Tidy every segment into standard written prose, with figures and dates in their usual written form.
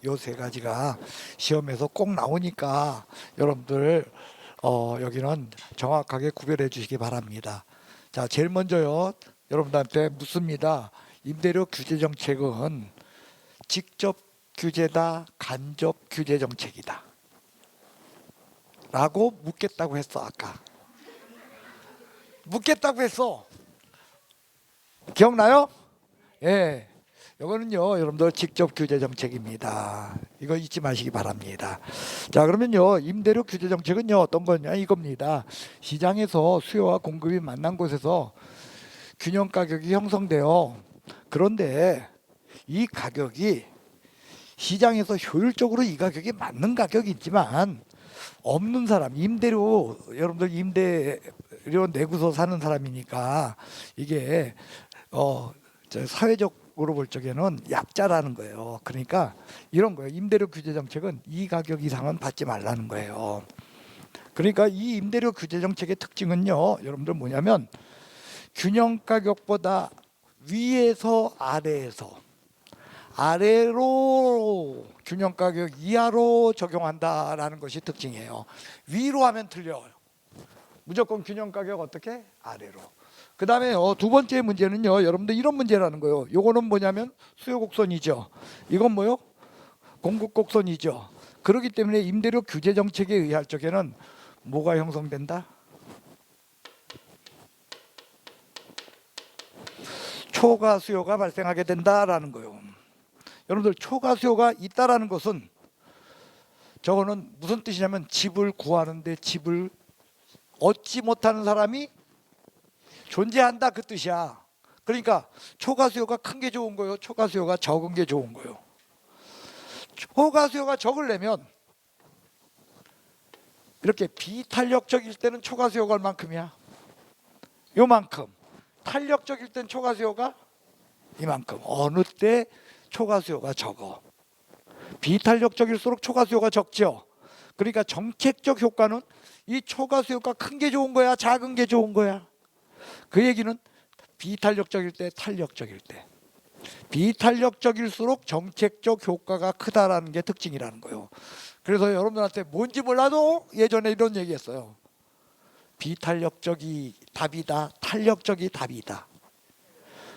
요 세 가지가 시험에서 꼭 나오니까 여러분들 여기는 정확하게 구별해 주시기 바랍니다. 자, 제일 먼저요, 여러분들한테 묻습니다. 임대료 규제 정책은 직접 규제다, 간접 규제 정책이다 라고 묻겠다고 했어. 아까 묻겠다고 했어. 기억나요? 예. 이거는요, 여러분들 직접 규제 정책입니다. 이거 잊지 마시기 바랍니다. 자, 그러면요, 임대료 규제 정책은요, 어떤 거냐 이겁니다. 시장에서 수요와 공급이 만난 곳에서 균형 가격이 형성돼요. 그런데 이 가격이 시장에서 효율적으로 이 가격이 맞는 가격이지만 없는 사람, 임대료, 여러분들 임대료 내고서 사는 사람이니까 이게 사회적으로 볼 적에는 약자라는 거예요. 그러니까 이런 거예요. 임대료 규제 정책은 이 가격 이상은 받지 말라는 거예요. 그러니까 이 임대료 규제 정책의 특징은요, 여러분들 뭐냐면 균형 가격보다 위에서 아래로 균형 가격 이하로 적용한다라는 것이 특징이에요. 위로 하면 틀려요. 무조건 균형 가격 어떻게? 아래로. 그 다음에 두 번째 문제는요, 여러분들 이런 문제라는 거예요. 요거는 뭐냐면 수요 곡선이죠. 이건 뭐요? 공급 곡선이죠. 그렇기 때문에 임대료 규제 정책에 의할 적에는 뭐가 형성된다? 초과 수요가 발생하게 된다라는 거예요. 여러분들 초과 수요가 있다라는 것은 저거는 무슨 뜻이냐면 집을 구하는데 집을 얻지 못하는 사람이 존재한다 그 뜻이야. 그러니까 초과 수요가 큰 게 좋은 거예요, 초과 수요가 적은 게 좋은 거예요. 초과 수요가 적으려면 이렇게 비탄력적일 때는 초과 수요가 얼만큼이야? 요만큼. 탄력적일 땐 초과 수요가 이만큼. 어느 때 초과 수요가 적어? 비탄력적일수록 초과 수요가 적죠. 그러니까 정책적 효과는 이 초과 수요가 큰 게 좋은 거야, 작은 게 좋은 거야? 그 얘기는 비탄력적일 때, 탄력적일 때. 비탄력적일수록 정책적 효과가 크다라는 게 특징이라는 거예요. 그래서 여러분들한테 뭔지 몰라도 예전에 이런 얘기했어요. 비탄력적이 답이다, 탄력적이 답이다.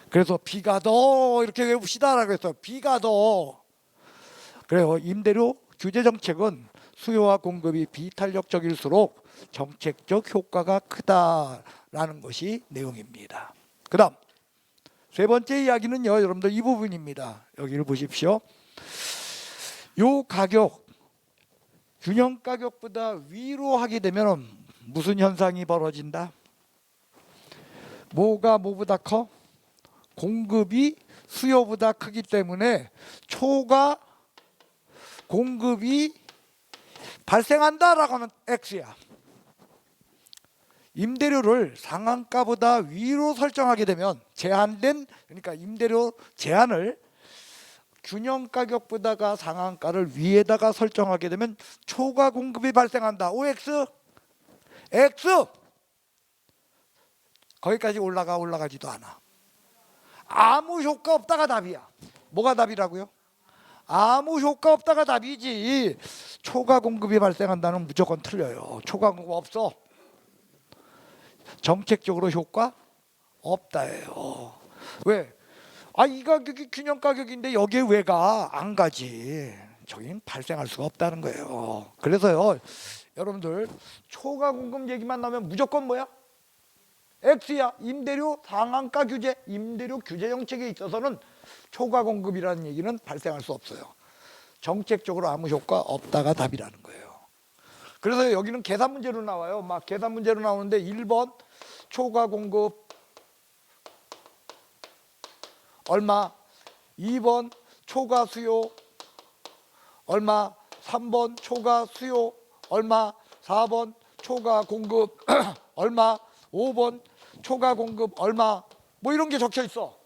그래서 비가 더 이렇게 외웁시다라고 했어요. 비가 더. 그래요. 임대료 규제 정책은 수요와 공급이 비탄력적일수록 정책적 효과가 크다라는 것이 내용입니다. 그 다음 세 번째 이야기는요, 여러분들 이 부분입니다. 여기를 보십시오. 요 가격, 균형 가격보다 위로 하게 되면 무슨 현상이 벌어진다? 뭐가 뭐보다 커? 공급이 수요보다 크기 때문에 초과 공급이 발생한다라고 하면 X야. 임대료를 상한가보다 위로 설정하게 되면 제한된, 그러니까 임대료 제한을 균형 가격보다가 상한가를 위에다가 설정하게 되면 초과 공급이 발생한다. OX? X! 거기까지 올라가지도 않아. 아무 효과 없다가 답이야. 뭐가 답이라고요? 아무 효과 없다가 답이지. 초과 공급이 발생한다는 무조건 틀려요. 초과 공급 없어. 정책적으로 효과 없다예요. 왜? 이 가격이 균형 가격인데 여기에 왜 가? 안 가지. 저긴 발생할 수가 없다는 거예요. 그래서요, 여러분들 초과 공급 얘기만 나오면 무조건 뭐야? X야. 임대료 상한가 규제, 임대료 규제 정책에 있어서는 초과 공급이라는 얘기는 발생할 수 없어요. 정책적으로 아무 효과 없다가 답이라는 거예요. 그래서 여기는 계산 문제로 나와요. 막 계산 문제로 나오는데 1번 초과 공급 얼마, 2번 초과 수요 얼마, 3번 초과 수요 얼마, 4번 초과 공급 얼마, 5번 초과 공급 얼마, 뭐 이런 게 적혀 있어.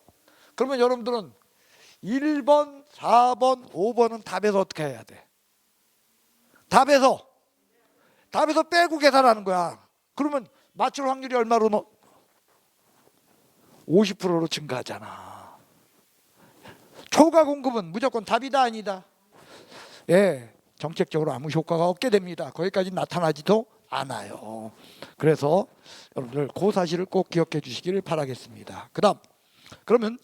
그러면 여러분들은 1번, 4번, 5번은 답에서 어떻게 해야 돼? 답에서 빼고 계산하는 거야. 그러면 맞출 확률이 얼마로 50%로 증가하잖아. 초과 공급은 무조건 답이다 아니다? 예, 정책적으로 아무 효과가 없게 됩니다. 거기까지 나타나지도 않아요. 그래서 여러분들 그 사실을 꼭 기억해 주시기를 바라겠습니다. 그다음 그러면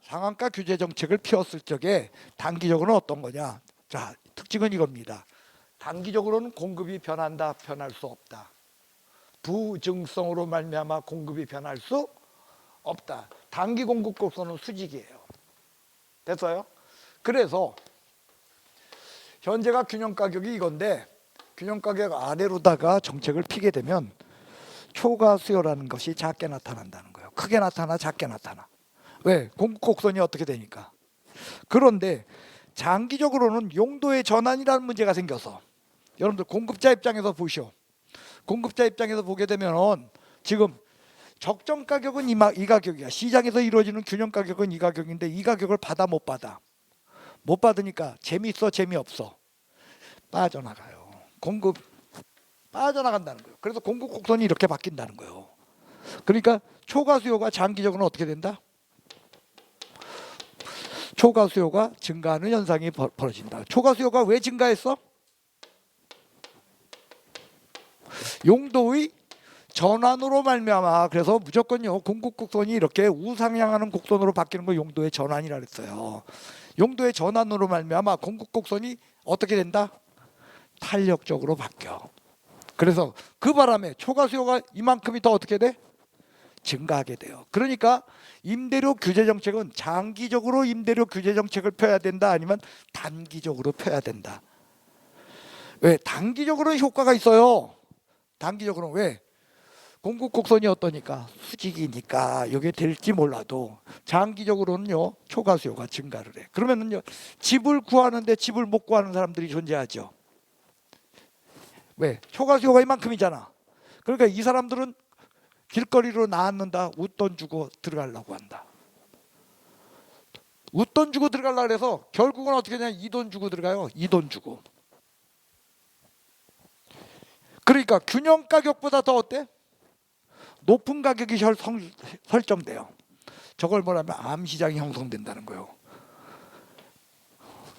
상한가 규제 정책을 펴었을 적에 단기적으로는 어떤 거냐? 자, 특징은 이겁니다. 단기적으로는 공급이 변한다, 변할 수 없다. 부증성으로 말미암아 공급이 변할 수 없다. 단기 공급 곡선은 수직이에요. 됐어요? 그래서 현재가 균형 가격이 이건데 균형 가격 아래로다가 정책을 피게 되면 초과 수요라는 것이 작게 나타난다는 거예요. 크게 나타나 작게 나타나. 왜? 공급 곡선이 어떻게 되니까. 그런데 장기적으로는 용도의 전환이라는 문제가 생겨서 여러분들 공급자 입장에서 보시오. 공급자 입장에서 보게 되면 지금 적정 가격은 이 가격이야. 시장에서 이루어지는 균형 가격은 이 가격인데 이 가격을 받아 못 받아. 못 받으니까 재미있어 재미없어 빠져나가요. 공급 빠져나간다는 거예요. 그래서 공급 곡선이 이렇게 바뀐다는 거예요. 그러니까 초과 수요가 장기적으로는 어떻게 된다? 초과 수요가 증가하는 현상이 벌어진다. 초과 수요가 왜 증가했어? 용도의 전환으로 말미암아. 그래서 무조건요 공급 곡선이 이렇게 우상향하는 곡선으로 바뀌는 걸 용도의 전환이라 그랬어요. 용도의 전환으로 말미암아 공급 곡선이 어떻게 된다? 탄력적으로 바뀌어. 그래서 그 바람에 초과 수요가 이만큼이 더 어떻게 돼? 증가하게 돼요. 그러니까 임대료 규제 정책은 장기적으로 임대료 규제 정책을 펴야 된다, 아니면 단기적으로 펴야 된다. 왜? 단기적으로는 효과가 있어요. 단기적으로는 왜? 공급 곡선이 어떠니까? 수직이니까 이게 될지 몰라도 장기적으로는요 초과 수요가 증가를 해. 그러면은요 집을 구하는데 집을 못 구하는 사람들이 존재하죠. 왜? 초과 수요가 이만큼이잖아. 그러니까 이 사람들은 길거리로 나앉는다. 웃돈 주고 들어가려고 한다. 웃돈 주고 들어가려고 해서 결국은 어떻게 되냐? 이 돈 주고 들어가요. 이 돈 주고. 그러니까 균형 가격보다 더 어때? 높은 가격이 설정돼요. 저걸 뭐라면 암시장이 형성된다는 거예요.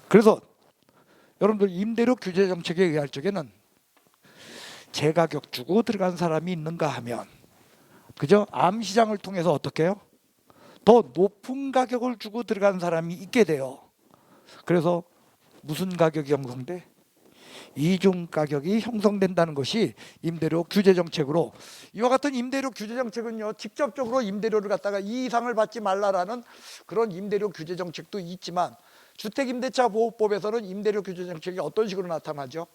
그래서 여러분들 임대료 규제 정책에 의할 적에는 제가격 주고 들어간 사람이 있는가 하면, 그죠? 암시장을 통해서 어떻게 해요? 더 높은 가격을 주고 들어간 사람이 있게 돼요. 그래서 무슨 가격이 형성돼? 이중 가격이 형성된다는 것이 임대료 규제 정책으로, 이와 같은 임대료 규제 정책은요 직접적으로 임대료를 갖다가 이 이상을 받지 말라라는 그런 임대료 규제 정책도 있지만, 주택임대차 보호법에서는 임대료 규제 정책이 어떤 식으로 나타나죠?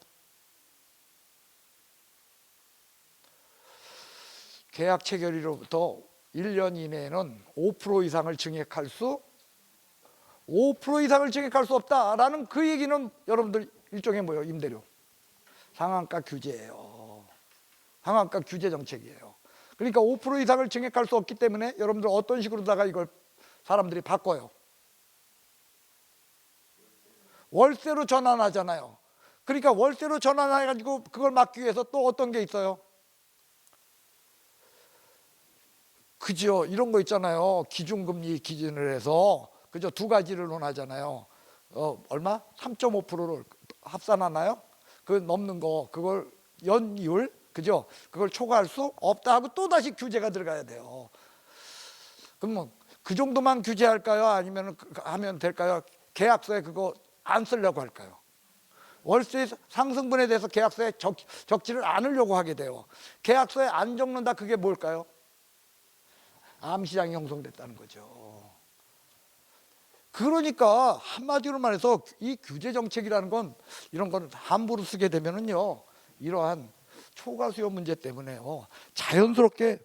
계약 체결일로부터 1년 이내에는 5% 이상을 증액할 수 5% 이상을 증액할 수 없다라는 그 얘기는 여러분들 일종의 뭐예요? 임대료 상한가 규제예요. 상한가 규제 정책이에요. 그러니까 5% 이상을 증액할 수 없기 때문에 여러분들 어떤 식으로다가 이걸 사람들이 바꿔요? 월세로 전환하잖아요. 그러니까 월세로 전환해가지고 그걸 막기 위해서 또 어떤 게 있어요? 그죠? 이런 거 있잖아요. 기준금리 기준을 해서, 그죠? 두 가지를 논하잖아요. 얼마? 3.5%를 합산하나요? 그 넘는 거, 그걸 연이율, 그죠? 그걸 초과할 수 없다 하고 또 다시 규제가 들어가야 돼요. 그러면 그 정도만 규제할까요? 아니면 하면 될까요? 계약서에 그거 안 쓰려고 할까요? 월세 상승분에 대해서 계약서에 적지를 않으려고 하게 돼요. 계약서에 안 적는다, 그게 뭘까요? 암시장이 형성됐다는 거죠. 그러니까 한마디로 말해서 이 규제 정책이라는 건, 이런 건 함부로 쓰게 되면은요 이러한 초과 수요 문제 때문에요 자연스럽게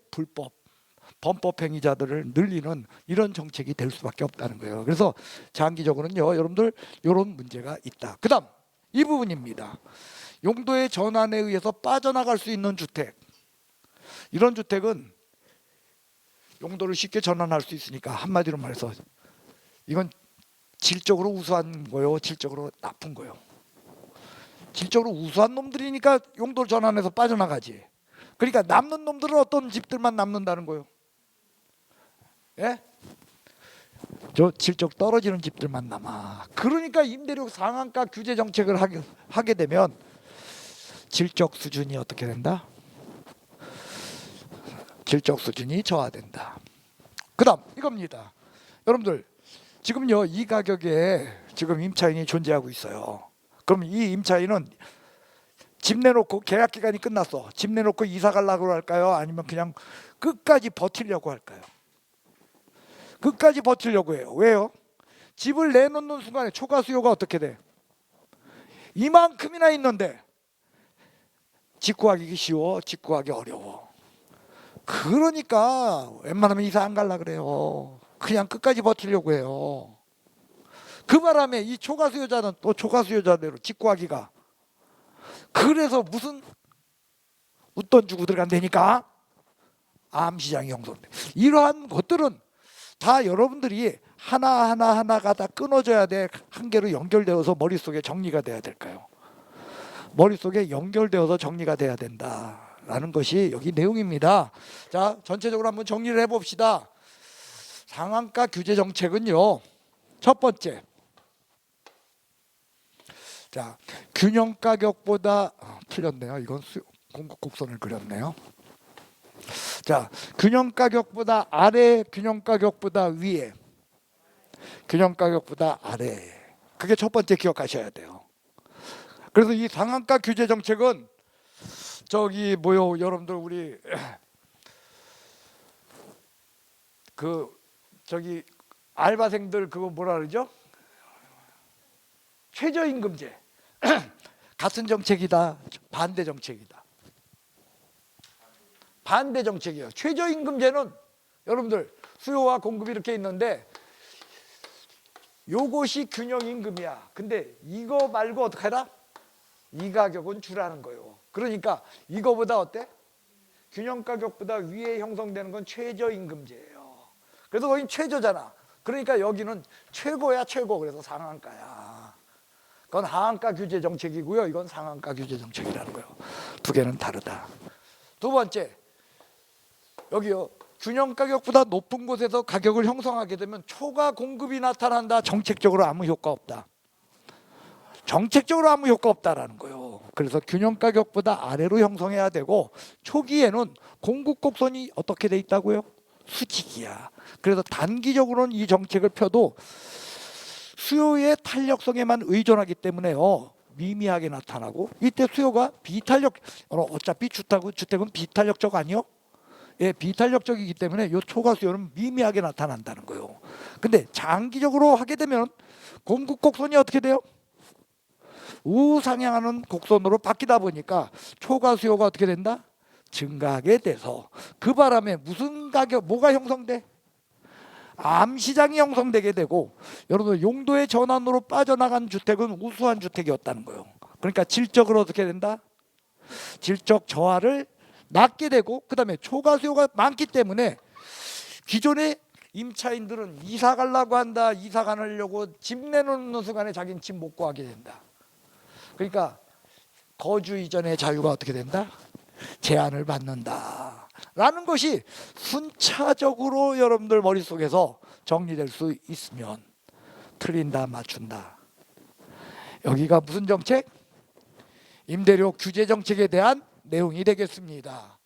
범법 행위자들을 늘리는 이런 정책이 될 수밖에 없다는 거예요. 그래서 장기적으로는요 여러분들 이런 문제가 있다. 그다음 이 부분입니다. 용도의 전환에 의해서 빠져나갈 수 있는 주택, 이런 주택은 용도를 쉽게 전환할 수 있으니까 한마디로 말해서 이건 질적으로 우수한 거요, 질적으로 나쁜 거요. 질적으로 우수한 놈들이니까 용도를 전환해서 빠져나가지. 그러니까 남는 놈들은 어떤 집들만 남는다는 거요? 예? 질적 떨어지는 집들만 남아. 그러니까 임대료 상한가 규제 정책을 하게 되면 질적 수준이 어떻게 된다? 질적 수준이 저하된다. 그 다음 이겁니다. 여러분들 지금요 이 가격에 지금 임차인이 존재하고 있어요. 그럼 이 임차인은 집 내놓고 계약 기간이 끝났어. 집 내놓고 이사 가려고 할까요? 아니면 그냥 끝까지 버티려고 할까요? 끝까지 버티려고 해요. 왜요? 집을 내놓는 순간에 초과 수요가 어떻게 돼? 이만큼이나 있는데 직구하기 쉬워, 직구하기 어려워. 그러니까 웬만하면 이사 안 갈라 그래요. 그냥 끝까지 버티려고 해요. 그 바람에 이 초과 수요자는 또 초과 수요자대로 직구하기가, 그래서 무슨 웃돈 주고 들어간다니까 암시장이 형성돼. 이러한 것들은 다 여러분들이 하나가 다 끊어져야 돼. 한 개로 연결되어서 머릿속에 정리가 돼야 될까요? 머릿속에 연결되어서 정리가 돼야 된다라는 것이 여기 내용입니다. 자, 전체적으로 한번 정리를 해봅시다. 상한가 규제 정책은요, 첫 번째, 자, 균형 가격보다 틀렸네요. 이건 공급 곡선을 그렸네요. 자, 균형 가격보다 아래, 균형 가격보다 위에, 균형 가격보다 아래. 그게 첫 번째 기억하셔야 돼요. 그래서 이 상한가 규제 정책은 저기 뭐요, 여러분들 우리 저기 알바생들 그거 뭐라 그러죠? 최저임금제. 같은 정책이다, 반대 정책이다. 반대 정책이에요. 최저임금제는 여러분들 수요와 공급이 이렇게 있는데 요것이 균형임금이야. 근데 이거 말고 어떻게 하라? 이 가격은 주라는 거예요. 그러니까 이거보다 어때? 균형 가격보다 위에 형성되는 건 최저임금제예요. 그래서 거긴 최저잖아. 그러니까 여기는 최고야, 최고. 그래서 상한가야. 그건 하한가 규제 정책이고요. 이건 상한가 규제 정책이라는 거예요. 두 개는 다르다. 두 번째, 여기요. 균형 가격보다 높은 곳에서 가격을 형성하게 되면 초과 공급이 나타난다. 정책적으로 아무 효과 없다. 정책적으로 아무 효과 없다라는 거예요. 그래서 균형 가격보다 아래로 형성해야 되고, 초기에는 공급 곡선이 어떻게 돼 있다고요? 수직이야. 그래서 단기적으로는 이 정책을 펴도 수요의 탄력성에만 의존하기 때문에요, 미미하게 나타나고, 이때 수요가 비탄력, 어차피 주택은 비탄력적 아니요? 예, 비탄력적이기 때문에 이 초과 수요는 미미하게 나타난다는 거예요. 근데 장기적으로 하게 되면 공급 곡선이 어떻게 돼요? 우상향하는 곡선으로 바뀌다 보니까 초과 수요가 어떻게 된다? 증가하게 돼서 그 바람에 무슨 가격, 뭐가 형성돼? 암시장이 형성되게 되고, 여러분 용도의 전환으로 빠져나간 주택은 우수한 주택이었다는 거예요. 그러니까 질적으로 어떻게 된다? 질적 저하를 낳게 되고, 그 다음에 초과 수요가 많기 때문에 기존의 임차인들은 이사 가려고 한다. 이사 가려고 집 내놓는 순간에 자기는 집 못 구하게 된다. 그러니까 거주 이전의 자유가 어떻게 된다? 제한을 받는다 라는 것이 순차적으로 여러분들 머릿속에서 정리될 수 있으면, 틀린다, 맞춘다. 여기가 무슨 정책? 임대료 규제 정책에 대한 내용이 되겠습니다.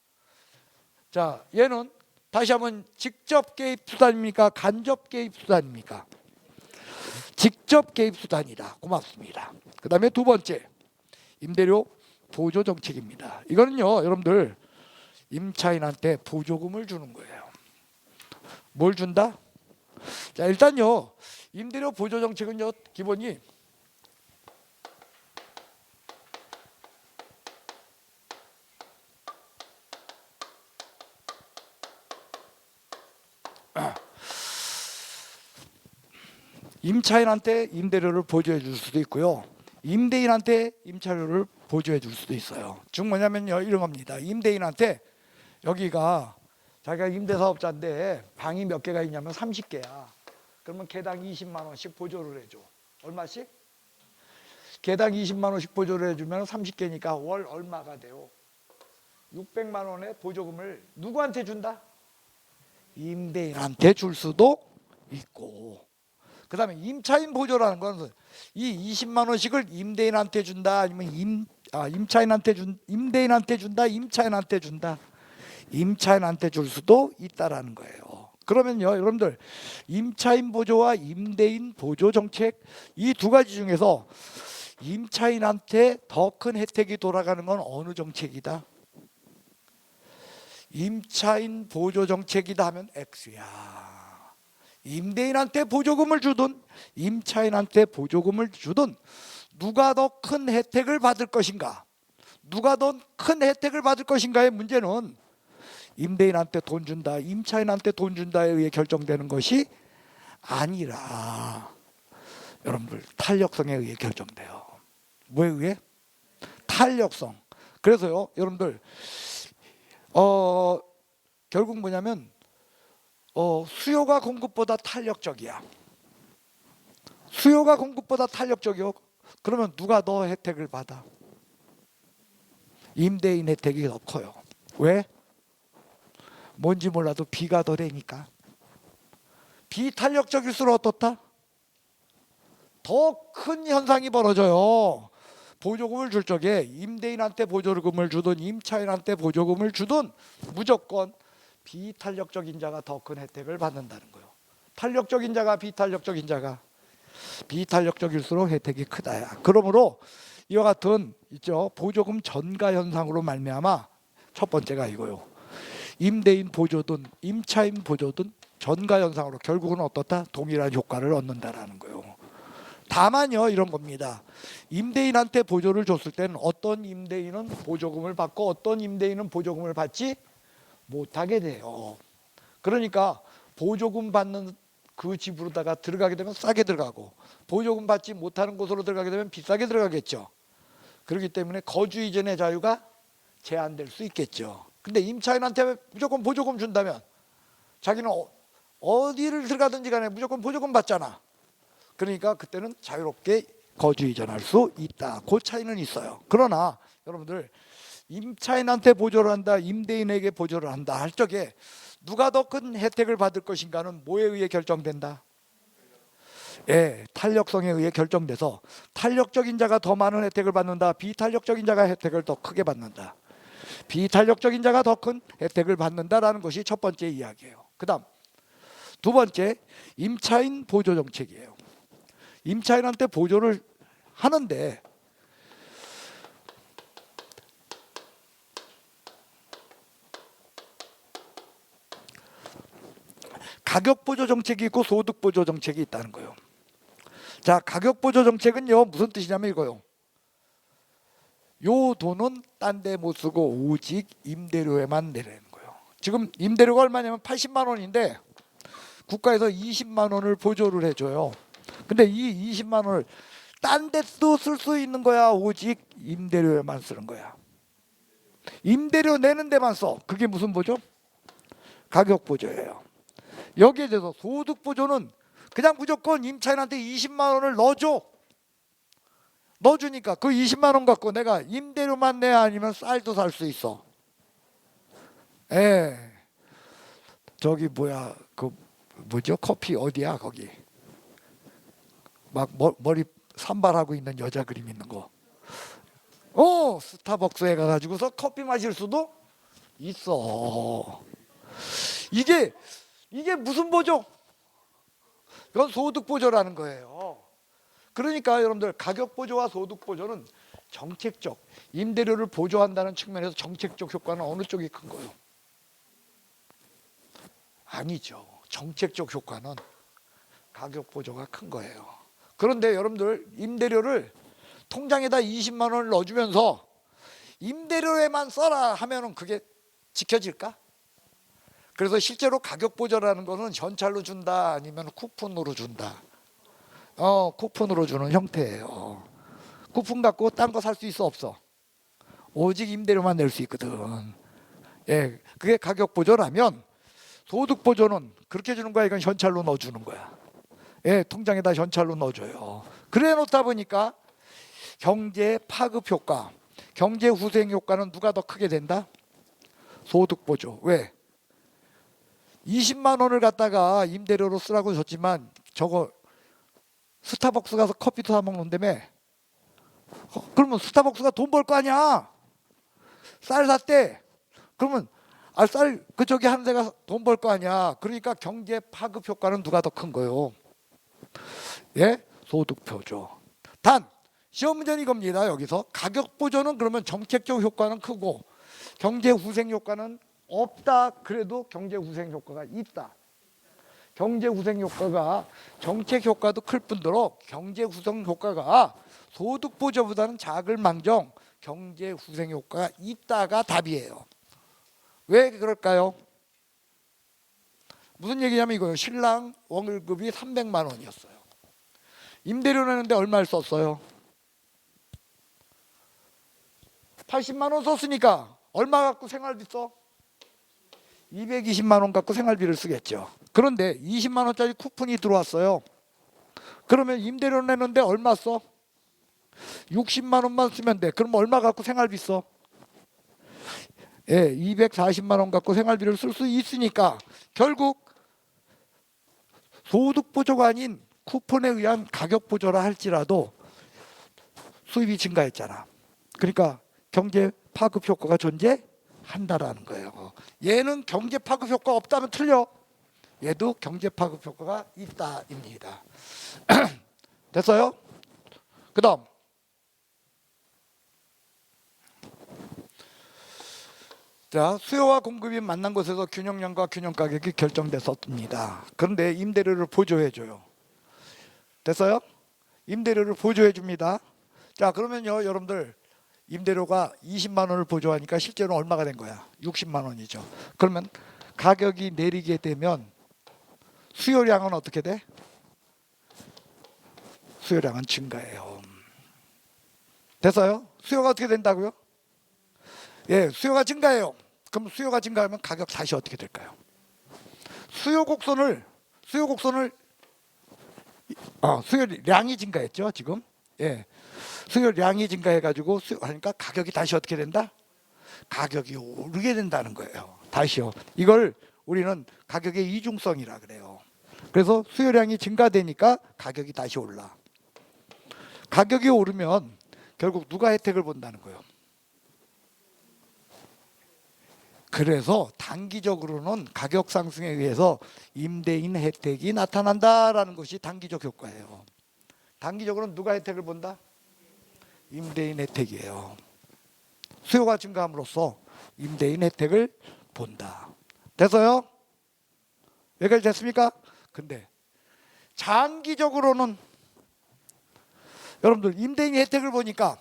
자, 얘는 다시 한번 직접 개입 수단입니까? 간접 개입 수단입니까? 직접 개입 수단이다. 고맙습니다. 그 다음에 두 번째, 임대료 보조 정책입니다. 이거는요, 여러분들 임차인한테 보조금을 주는 거예요. 뭘 준다? 자, 일단요, 임대료 보조 정책은요, 기본이 임차인한테 임대료를 보조해 줄 수도 있고요, 임대인한테 임차료를 보조해 줄 수도 있어요. 즉 뭐냐면요, 이런 겁니다. 임대인한테 여기가 자기가 임대사업자인데 방이 몇 개가 있냐면 30개야. 그러면 개당 20만 원씩 보조를 해줘. 얼마씩? 개당 20만 원씩 보조를 해주면 30개니까 월 얼마가 돼요? 600만 원의 보조금을 누구한테 준다? 임대인한테 줄 수도 있고, 그다음에 임차인 보조라는 건 이 20만 원씩을 임대인한테 준다, 아니면 임대인한테 준다, 임차인한테 준다. 임차인한테 줄 수도 있다라는 거예요. 그러면요, 여러분들, 임차인 보조와 임대인 보조 정책, 이 두 가지 중에서 임차인한테 더 큰 혜택이 돌아가는 건 어느 정책이다? 임차인 보조 정책이다 하면 X야. 임대인한테 보조금을 주든 임차인한테 보조금을 주든 누가 더 큰 혜택을 받을 것인가, 누가 더 큰 혜택을 받을 것인가의 문제는 임대인한테 돈 준다, 임차인한테 돈 준다에 의해 결정되는 것이 아니라 여러분들 탄력성에 의해 결정돼요. 뭐에 의해? 탄력성. 그래서요, 여러분들 결국 뭐냐면 수요가 공급보다 탄력적이야. 수요가 공급보다 탄력적이요. 그러면 누가 더 혜택을 받아? 임대인 혜택이 더 커요. 왜? 뭔지 몰라도 비가 더 되니까. 비탄력적일수록 어떻다? 더 큰 현상이 벌어져요. 보조금을 줄 적에 임대인한테 보조금을 주든 임차인한테 보조금을 주든 무조건 비탄력적인 자가 더 큰 혜택을 받는다는 거예요. 탄력적인 자가 비탄력적인 자가, 비탄력적일수록 혜택이 크다야. 그러므로 이와 같은 있죠, 보조금 전가 현상으로 말미암아 첫 번째가 이거요. 임대인 보조든 임차인 보조든 전가 현상으로 결국은 어떻다? 동일한 효과를 얻는다라는 거예요. 다만요, 이런 겁니다. 임대인한테 보조를 줬을 때는 어떤 임대인은 보조금을 받고 어떤 임대인은 보조금을 받지 못하게 돼요. 그러니까 보조금 받는 그 집으로다가 들어가게 되면 싸게 들어가고, 보조금 받지 못하는 곳으로 들어가게 되면 비싸게 들어가겠죠. 그렇기 때문에 거주 이전의 자유가 제한될 수 있겠죠. 근데 임차인한테 무조건 보조금 준다면 자기는 어디를 들어가든지 간에 무조건 보조금 받잖아. 그러니까 그때는 자유롭게 거주 이전할 수 있다. 그 차이는 있어요. 그러나 여러분들, 임차인한테 보조를 한다, 임대인에게 보조를 한다 할 적에 누가 더 큰 혜택을 받을 것인가는 뭐에 의해 결정된다? 예, 탄력성에 의해 결정돼서 탄력적인 자가 더 많은 혜택을 받는다, 비탄력적인 자가 혜택을 더 크게 받는다, 비탄력적인 자가 더 큰 혜택을 받는다라는 것이 첫 번째 이야기예요. 그 다음 두 번째, 임차인 보조 정책이에요. 임차인한테 보조를 하는데 가격 보조 정책이 있고 소득 보조 정책이 있다는 거예요. 자, 가격 보조 정책은요, 무슨 뜻이냐면 이거요. 요 돈은 딴 데 못 쓰고 오직 임대료에만 내라는 거예요. 지금 임대료가 얼마냐면 80만 원인데 국가에서 20만 원을 보조를 해줘요. 근데 이 20만 원을 딴 데도 쓸 수 있는 거야, 오직 임대료에만 쓰는 거야. 임대료 내는 데만 써. 그게 무슨 보조? 가격 보조예요. 여기에 대해서 소득 보조는 그냥 무조건 임차인한테 20만 원을 넣어주니까 그 20만 원 갖고 내가 임대료만 내, 아니면 쌀도 살 수 있어. 예. 저기 뭐야, 그 뭐죠? 커피 어디야 거기? 막 머리 산발하고 있는 여자 그림 있는 거. 스타벅스에 가가지고서 커피 마실 수도 있어. 이게 무슨 보조? 이건 소득 보조라는 거예요. 그러니까 여러분들, 가격 보조와 소득 보조는 정책적, 임대료를 보조한다는 측면에서 정책적 효과는 어느 쪽이 큰 거예요? 아니죠. 정책적 효과는 가격 보조가 큰 거예요. 그런데 여러분들, 임대료를 통장에다 20만 원을 넣어주면서 임대료에만 써라 하면은 그게 지켜질까? 그래서 실제로 가격 보조라는 거는 현찰로 준다, 아니면 쿠폰으로 준다. 쿠폰으로 주는 형태예요. 쿠폰 갖고 딴 거 살 수 있어, 없어? 오직 임대료만 낼 수 있거든. 예, 그게 가격 보조라면, 소득 보조는 그렇게 주는 거야, 이건 현찰로 넣어주는 거야. 예, 통장에다 현찰로 넣어줘요. 그래 놓다 보니까 경제 파급 효과, 경제 후생 효과는 누가 더 크게 된다? 소득 보조. 왜? 20만 원을 갖다가 임대료로 쓰라고 줬지만 저거 스타벅스 가서 커피도 사 먹는다며. 그러면 스타벅스가 돈 벌 거 아니야. 쌀 샀대. 그러면 쌀 그쪽에 하는 데가 돈 벌 거 아니야. 그러니까 경제 파급 효과는 누가 더 큰 거요? 예? 소득표죠. 단 시험 문제는 이겁니다. 여기서 가격 보조는 그러면 정책적 효과는 크고 경제 후생 효과는 없다. 그래도 경제 후생 효과가 있다. 경제 후생 효과가 정책 효과도 클 뿐더러 경제 후생 효과가 소득 보조보다는 작을 망정 경제 후생 효과가 있다가 답이에요. 왜 그럴까요? 무슨 얘기냐면 이거예요. 신랑 월급이 300만 원이었어요. 임대료 내는데 얼마를 썼어요? 80만 원 썼으니까 얼마 갖고 생활비 써? 220만 원 갖고 생활비를 쓰겠죠. 그런데 20만 원짜리 쿠폰이 들어왔어요. 그러면 임대료 내는데 얼마 써? 60만 원만 쓰면 돼. 그럼 얼마 갖고 생활비 써? 예, 240만 원 갖고 생활비를 쓸 수 있으니까 결국 소득 보조가 아닌 쿠폰에 의한 가격 보조라 할지라도 수입이 증가했잖아. 그러니까 경제 파급 효과가 존재한다라는 거예요. 얘는 경제 파급 효과 없다면 틀려. 얘도 경제 파급 효과가 있다입니다. 됐어요? 그 다음 자, 수요와 공급이 만난 곳에서 균형량과 균형가격이 결정됐었습니다. 그런데 임대료를 보조해줘요. 됐어요? 임대료를 보조해줍니다. 자, 그러면요 여러분들 임대료가 20만 원을 보조하니까 실제로 얼마가 된 거야? 60만 원이죠. 그러면 가격이 내리게 되면 수요량은 어떻게 돼? 수요량은 증가해요. 됐어요? 수요가 어떻게 된다고요? 예, 수요가 증가해요. 그럼 수요가 증가하면 가격 다시 어떻게 될까요? 수요량이 증가했죠 지금. 예, 수요량이 증가해가지고 하니까 가격이 다시 어떻게 된다? 가격이 오르게 된다는 거예요. 다시요. 이걸 우리는 가격의 이중성이라 그래요. 그래서 수요량이 증가되니까 가격이 다시 올라. 가격이 오르면 결국 누가 혜택을 본다는 거예요? 그래서 단기적으로는 가격 상승에 의해서 임대인 혜택이 나타난다라는 것이 단기적 효과예요. 단기적으로는 누가 혜택을 본다? 임대인 혜택이에요. 수요가 증가함으로써 임대인 혜택을 본다. 됐어요? 여기까지 됐습니까? 근데 장기적으로는 여러분들 임대인 혜택을 보니까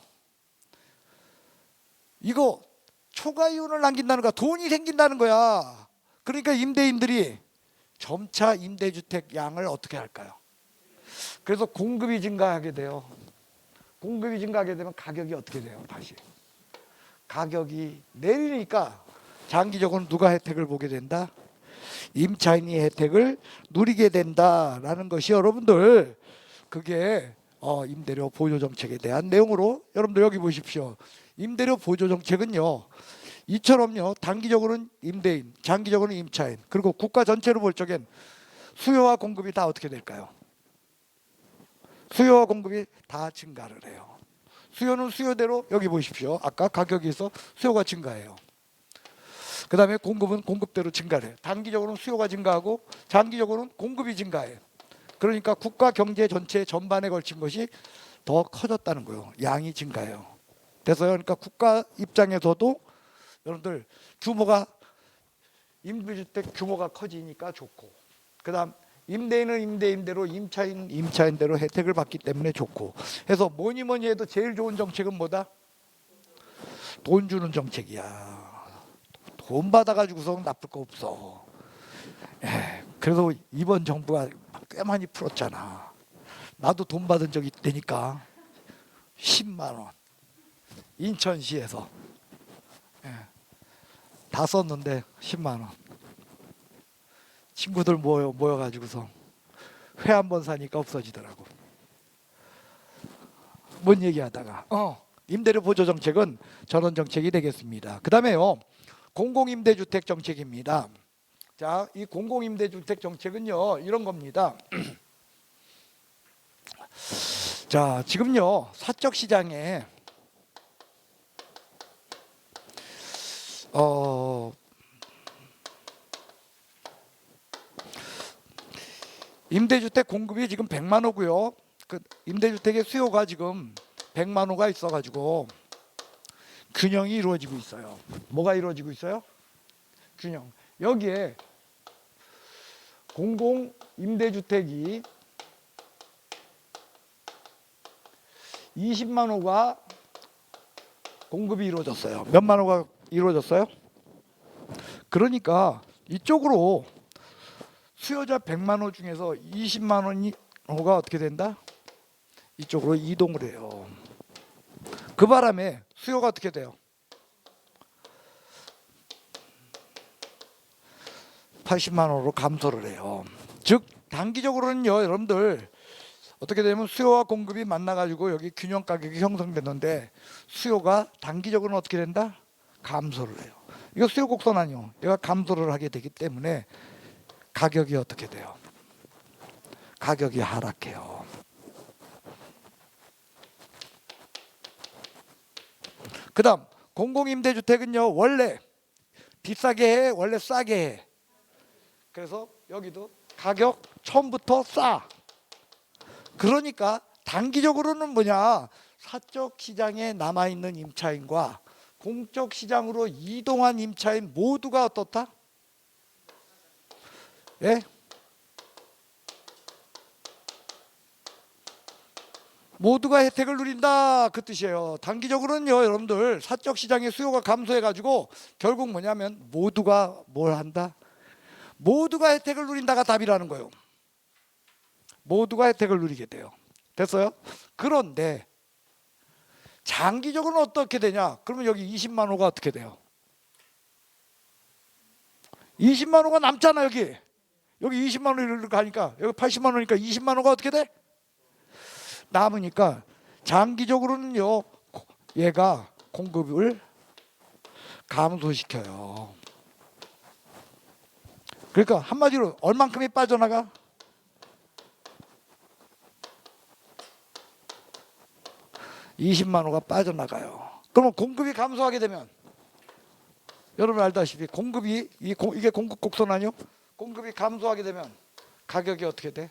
이거 초과이윤을 남긴다는 거야. 돈이 생긴다는 거야. 그러니까 임대인들이 점차 임대주택 양을 어떻게 할까요? 그래서 공급이 증가하게 돼요. 공급이 증가하게 되면 가격이 어떻게 돼요? 다시 가격이 내리니까 장기적으로는 누가 혜택을 보게 된다? 임차인이 혜택을 누리게 된다라는 것이 여러분들 그게 임대료 보조 정책에 대한 내용으로 여러분들 여기 보십시오. 임대료 보조 정책은요 이처럼요 단기적으로는 임대인, 장기적으로는 임차인, 그리고 국가 전체로 볼 적엔 수요와 공급이 다 어떻게 될까요? 수요와 공급이 다 증가를 해요. 수요는 수요대로 여기 보십시오. 아까 가격에서 수요가 증가해요. 그 다음에 공급은 공급대로 증가를 해요. 단기적으로는 수요가 증가하고 장기적으로는 공급이 증가해요. 그러니까 국가 경제 전체 전반에 걸친 것이 더 커졌다는 거예요. 양이 증가해요. 그래서 그러니까 국가 입장에서도 여러분들 규모가 임대주택 규모가 커지니까 좋고, 그다음 임대인은 임대인대로, 임차인대로 혜택을 받기 때문에 좋고 해서 뭐니 해도 제일 좋은 정책은 뭐다? 돈 주는 정책이야. 돈 받아가지고서 나쁠 거 없어. 그래서 이번 정부가 꽤 많이 풀었잖아. 나도 돈 받은 적이 있다니까. 10만 원 인천시에서 다 썼는데 10만 원. 친구들 모여가지고서 회 한 번 사니까 없어지더라고. 뭔 얘기하다가 임대료 보조 정책은 전원 정책이 되겠습니다. 그 다음에요 공공임대주택 정책입니다. 자, 이 공공임대주택 정책은요 이런 겁니다. 자, 지금요 사적 시장에 임대주택 공급이 지금 100만 호고요. 그 임대주택의 수요가 지금 100만 호가 있어가지고 균형이 이루어지고 있어요. 뭐가 이루어지고 있어요? 균형. 여기에 공공 임대주택이 20만 호가 공급이 이루어졌어요. 몇만 호가 이루어졌어요? 그러니까 이쪽으로 수요자 100만 호 중에서 20만 호가 어떻게 된다? 이쪽으로 이동을 해요. 그 바람에 수요가 어떻게 돼요? 80만 호로 감소를 해요. 즉 단기적으로는요 여러분들 어떻게 되면 수요와 공급이 만나가지고 여기 균형 가격이 형성되는데 수요가 단기적으로는 어떻게 된다? 감소를 해요. 이거 수요 곡선 아니요. 얘가 감소를 하게 되기 때문에 가격이 어떻게 돼요? 가격이 하락해요. 그 다음 공공임대주택은요 원래 비싸게 해 원래 싸게 해. 그래서 여기도 가격 처음부터 싸. 그러니까 단기적으로는 뭐냐, 사적 시장에 남아있는 임차인과 공적 시장으로 이동한 임차인 모두가 어떻다? 예? 모두가 혜택을 누린다 그 뜻이에요. 단기적으로는요 여러분들 사적 시장의 수요가 감소해 가지고 결국 뭐냐면 모두가 뭘 한다? 모두가 혜택을 누린다가 답이라는 거예요. 모두가 혜택을 누리게 돼요. 됐어요? 그런데 장기적으로는 어떻게 되냐? 그러면 여기 20만 호가 어떻게 돼요? 20만 호가 남잖아. 여기 20만 호를 가니까 여기 80만 호니까 20만 호가 어떻게 돼? 남으니까 장기적으로는요 얘가 공급을 감소시켜요. 그러니까 한마디로 얼만큼이 빠져나가? (20만 호가) 빠져나가요. 그러면 공급이 감소하게 되면 여러분 알다시피 공급이 이게 공급 곡선 아니요? 공급이 감소하게 되면 가격이 어떻게 돼?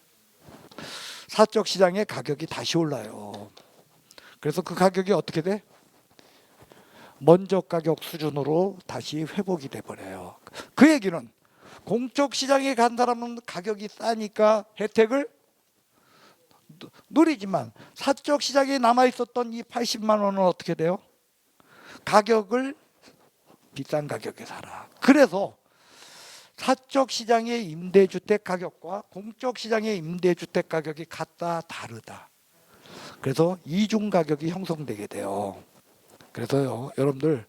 사적 시장의 가격이 다시 올라요. 그래서 그 가격이 어떻게 돼? 먼저 가격 수준으로 다시 회복이 돼 버려요. 그 얘기는 공적 시장에 간 사람은 가격이 싸니까 혜택을 누리지만 사적 시장에 남아 있었던 이 80만 원은 어떻게 돼요? 가격을 비싼 가격에 살아. 그래서 사적 시장의 임대주택 가격과 공적 시장의 임대주택 가격이 같다 다르다. 그래서 이중 가격이 형성되게 돼요. 그래서요 여러분들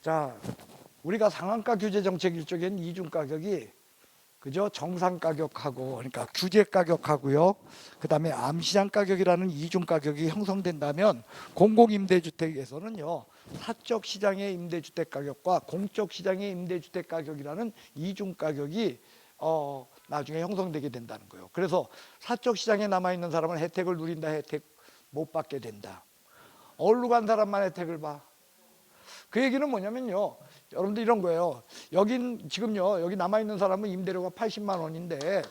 자 우리가 상한가 규제 정책 일종인 이중 가격이 그죠? 정상 가격하고 그러니까 규제 가격하고요. 그다음에 암시장 가격이라는 이중 가격이 형성된다면 공공임대주택에서는요. 사적 시장의 임대주택 가격과 공적 시장의 임대주택 가격이라는 이중 가격이 나중에 형성되게 된다는 거예요. 그래서 사적 시장에 남아 있는 사람은 혜택을 누린다, 혜택 못 받게 된다. 어디로 간 사람만 혜택을 봐. 그 얘기는 뭐냐면요. 여러분들 이런 거예요. 여긴 지금요. 여기 남아 있는 사람은 임대료가 80만 원인데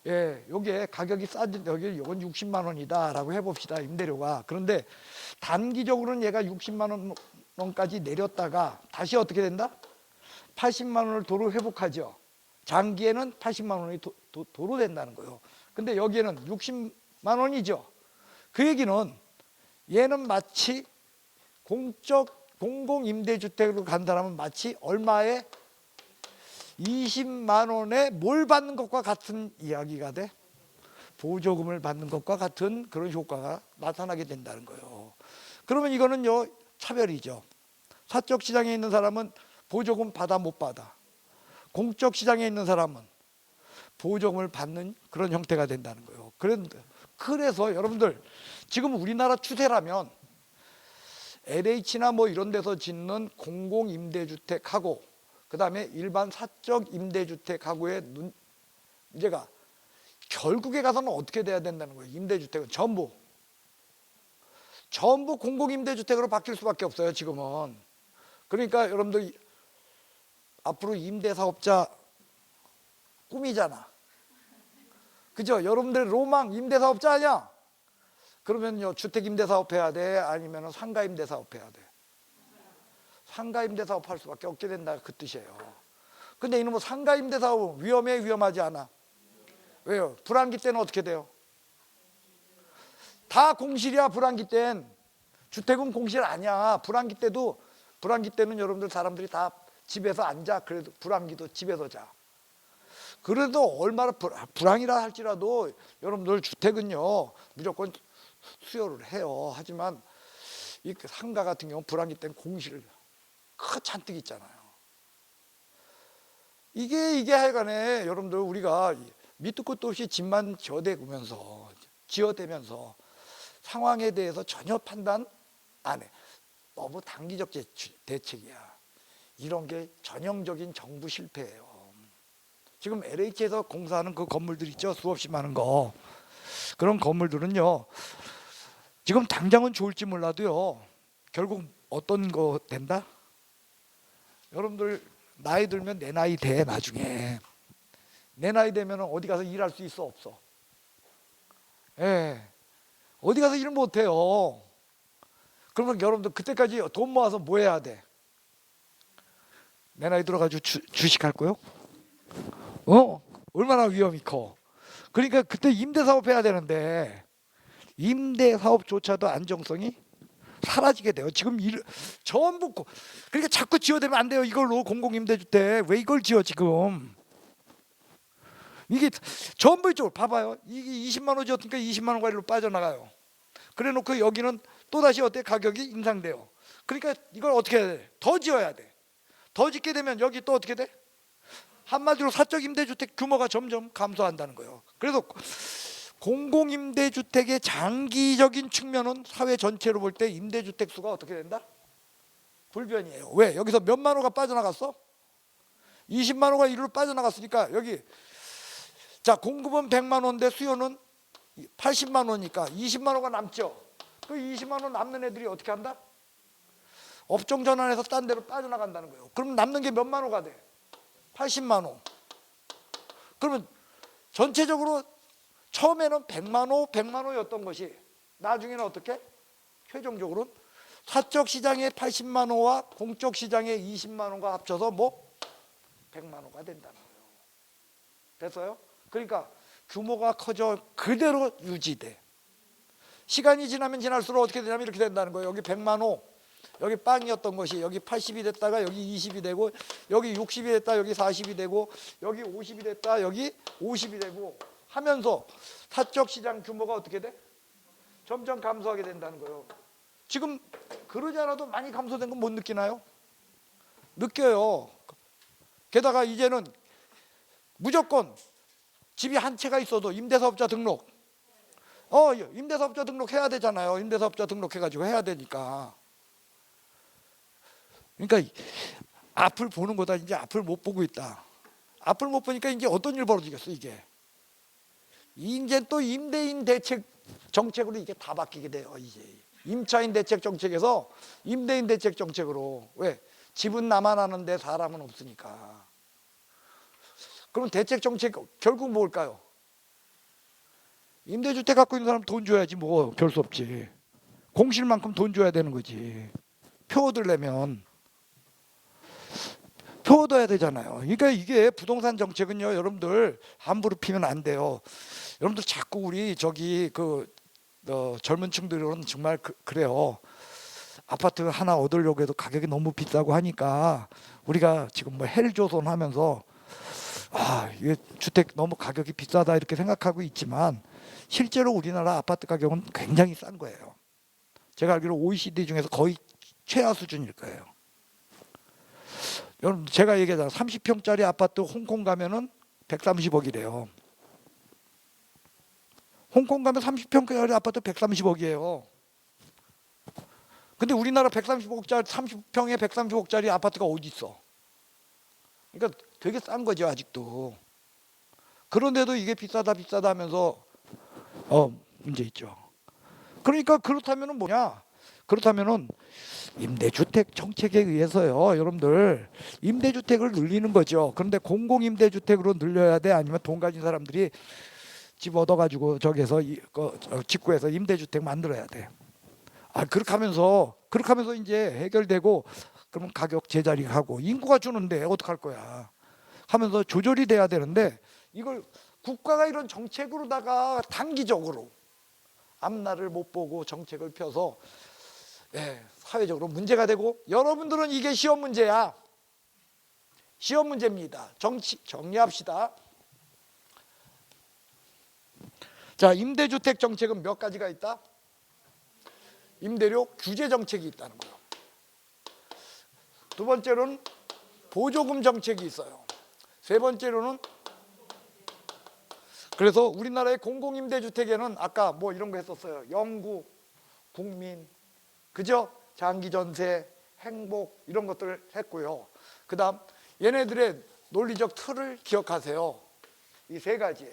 예, 요게 가격이 싸진 여기 요건 60만 원이다라고 해 봅시다. 임대료가. 그런데 단기적으로는 얘가 60만 원까지 내렸다가 다시 어떻게 된다? 80만 원을 도로 회복하죠. 장기에는 80만 원이 도로 된다는 거예요. 근데 여기에는 60만 원이죠. 그 얘기는 얘는 마치 공공임대주택으로 간 사람은 마치 얼마에 20만 원에 뭘 받는 것과 같은 이야기가 돼? 보조금을 받는 것과 같은 그런 효과가 나타나게 된다는 거예요. 그러면 이거는요 차별이죠. 사적 시장에 있는 사람은 보조금 받아 못 받아. 공적 시장에 있는 사람은 보조금을 받는 그런 형태가 된다는 거예요. 그래서 여러분들 지금 우리나라 추세라면 LH나 뭐 이런 데서 짓는 공공임대주택하고 그다음에 일반 사적 임대주택 가구의 문제가 결국에 가서는 어떻게 돼야 된다는 거예요. 임대주택은 전부 공공임대주택으로 바뀔 수밖에 없어요. 지금은. 그러니까 여러분들 앞으로 임대사업자 꿈이잖아. 그죠? 여러분들 로망 임대사업자 아니야? 그러면요 주택임대사업 해야 돼? 아니면 상가임대사업 해야 돼? 상가임대사업 할 수밖에 없게 된다 그 뜻이에요. 근데 이놈의 상가임대사업은 위험하지 않아? 왜요? 불황기 때는 어떻게 돼요? 다 공실이야. 불황기 땐. 주택은 공실 아니야. 불황기 때는 여러분들 사람들이 다 집에서 앉아. 그래도 불황기도 집에서 자. 그래도 얼마나 불황이라 할지라도 여러분들 주택은요 무조건 수요를 해요. 하지만 이 상가 같은 경우 불황기 때는 공실 잔뜩 있잖아요. 이게 하여간에 여러분들 우리가 밑도 끝도 없이 집만 지어대면서 상황에 대해서 전혀 판단 안 해. 너무 단기적 대책이야. 이런 게 전형적인 정부 실패예요. 지금 LH에서 공사하는 그 건물들 있죠? 수없이 많은 거. 그런 건물들은요. 지금 당장은 좋을지 몰라도요. 결국 어떤 거 된다? 여러분들 나이 들면 내 나이 돼 나중에. 내 나이 되면 어디 가서 일할 수 있어 없어? 예. 어디 가서 일 못 해요. 그러면 여러분들 그때까지 돈 모아서 뭐 해야 돼? 내 나이 들어가지고 주식할 거요? 얼마나 위험이 커. 그러니까 그때 임대사업 해야 되는데 임대사업조차도 안정성이 사라지게 돼요. 지금 전부 그러니까 자꾸 지어대면 안 돼요. 이걸로 공공임대주택 왜 이걸 지어 지금? 이게 전부 이쪽으로 봐봐요. 이게 20만 원 지었으니까 20만 원 가리로 빠져나가요. 그래놓고 여기는 또다시 어때? 가격이 인상돼요. 그러니까 이걸 어떻게 해야 돼? 더 지어야 돼. 더 짓게 되면 여기 또 어떻게 돼? 한마디로 사적 임대주택 규모가 점점 감소한다는 거예요. 그래서 공공임대주택의 장기적인 측면은 사회 전체로 볼 때 임대주택 수가 어떻게 된다? 불변이에요. 왜? 여기서 몇만 호가 빠져나갔어? 20만 호가 이리로 빠져나갔으니까 여기 자 공급은 100만 호인데 수요는 80만 호니까 20만 호가 남죠. 그 20만 호 남는 애들이 어떻게 한다? 업종 전환해서 딴 데로 빠져나간다는 거예요. 그럼 남는 게 몇만 호가 돼? 80만 호. 그러면 전체적으로 처음에는 100만 호였던 것이 나중에는 어떻게? 최종적으로는 사적 시장의 80만 호와 공적 시장의 20만 호가 합쳐서 뭐 100만 호가 된다는 거예요. 됐어요? 그러니까 규모가 커져 그대로 유지돼. 시간이 지나면 지날수록 어떻게 되냐면 이렇게 된다는 거예요. 여기 100만 호, 여기 빵이었던 것이 여기 80이 됐다가 여기 20이 되고 여기 60이 됐다 여기 40이 되고 여기 50이 됐다 여기 50이 되고 하면서 사적 시장 규모가 어떻게 돼? 점점 감소하게 된다는 거예요. 지금 그러지 않아도 많이 감소된 건 못 느끼나요? 느껴요. 게다가 이제는 무조건 집이 한 채가 있어도 임대사업자 등록 임대사업자 등록해야 되잖아요. 임대사업자 등록해가지고 해야 되니까. 그러니까 앞을 보는 거다. 이제 앞을 못 보고 있다. 앞을 못 보니까 이제 어떤 일 벌어지겠어 이게. 이제 또 임대인 대책 정책으로 이게 다 바뀌게 돼요. 이제 임차인 대책 정책에서 임대인 대책 정책으로. 왜? 집은 나만 하는데 사람은 없으니까. 그럼 대책 정책 결국 뭘까요? 임대주택 갖고 있는 사람 돈 줘야지 뭐 별 수 없지. 공실만큼 돈 줘야 되는 거지. 표 얻으려면 표 얻어야 되잖아요. 그러니까 이게 부동산 정책은요 여러분들 함부로 피면 안 돼요. 여러분들 자꾸 우리 저기 젊은 층들은 정말 그래요. 아파트 하나 얻으려고 해도 가격이 너무 비싸고 하니까 우리가 지금 뭐 헬조선 하면서 이게 주택 너무 가격이 비싸다 이렇게 생각하고 있지만 실제로 우리나라 아파트 가격은 굉장히 싼 거예요. 제가 알기로 OECD 중에서 거의 최하 수준일 거예요. 여러분 제가 얘기하잖아요. 30평짜리 아파트 홍콩 가면은 130억이래요. 홍콩 가면 30평짜리 아파트 130억이에요. 근데 우리나라 130억짜리 30평에 130억짜리 아파트가 어디 있어? 그러니까 되게 싼 거죠 아직도. 그런데도 이게 비싸다 비싸다 하면서 문제 있죠. 그러니까 그렇다면은 뭐냐? 그렇다면은 임대주택 정책에 의해서요, 여러분들 임대주택을 늘리는 거죠. 그런데 공공임대주택으로 늘려야 돼? 아니면 돈 가진 사람들이 집 얻어가지고 저기서 직구해서 임대주택 만들어야 돼? 그렇게 하면서 이제 해결되고 그러면 가격 제자리하고 인구가 주는데 어떡할 거야? 하면서 조절이 돼야 되는데 이걸 국가가 이런 정책으로다가 단기적으로 앞날을 못 보고 정책을 펴서 사회적으로 문제가 되고 여러분들은 이게 시험 문제야. 시험 문제입니다. 정리합시다. 자, 임대주택 정책은 몇 가지가 있다? 임대료 규제 정책이 있다는 거예요. 두 번째로는 보조금 정책이 있어요. 세 번째로는 그래서 우리나라의 공공임대주택에는 아까 뭐 이런 거 했었어요. 영구, 국민, 그죠? 장기전세, 행복 이런 것들을 했고요. 그 다음 얘네들의 논리적 틀을 기억하세요. 이 세 가지.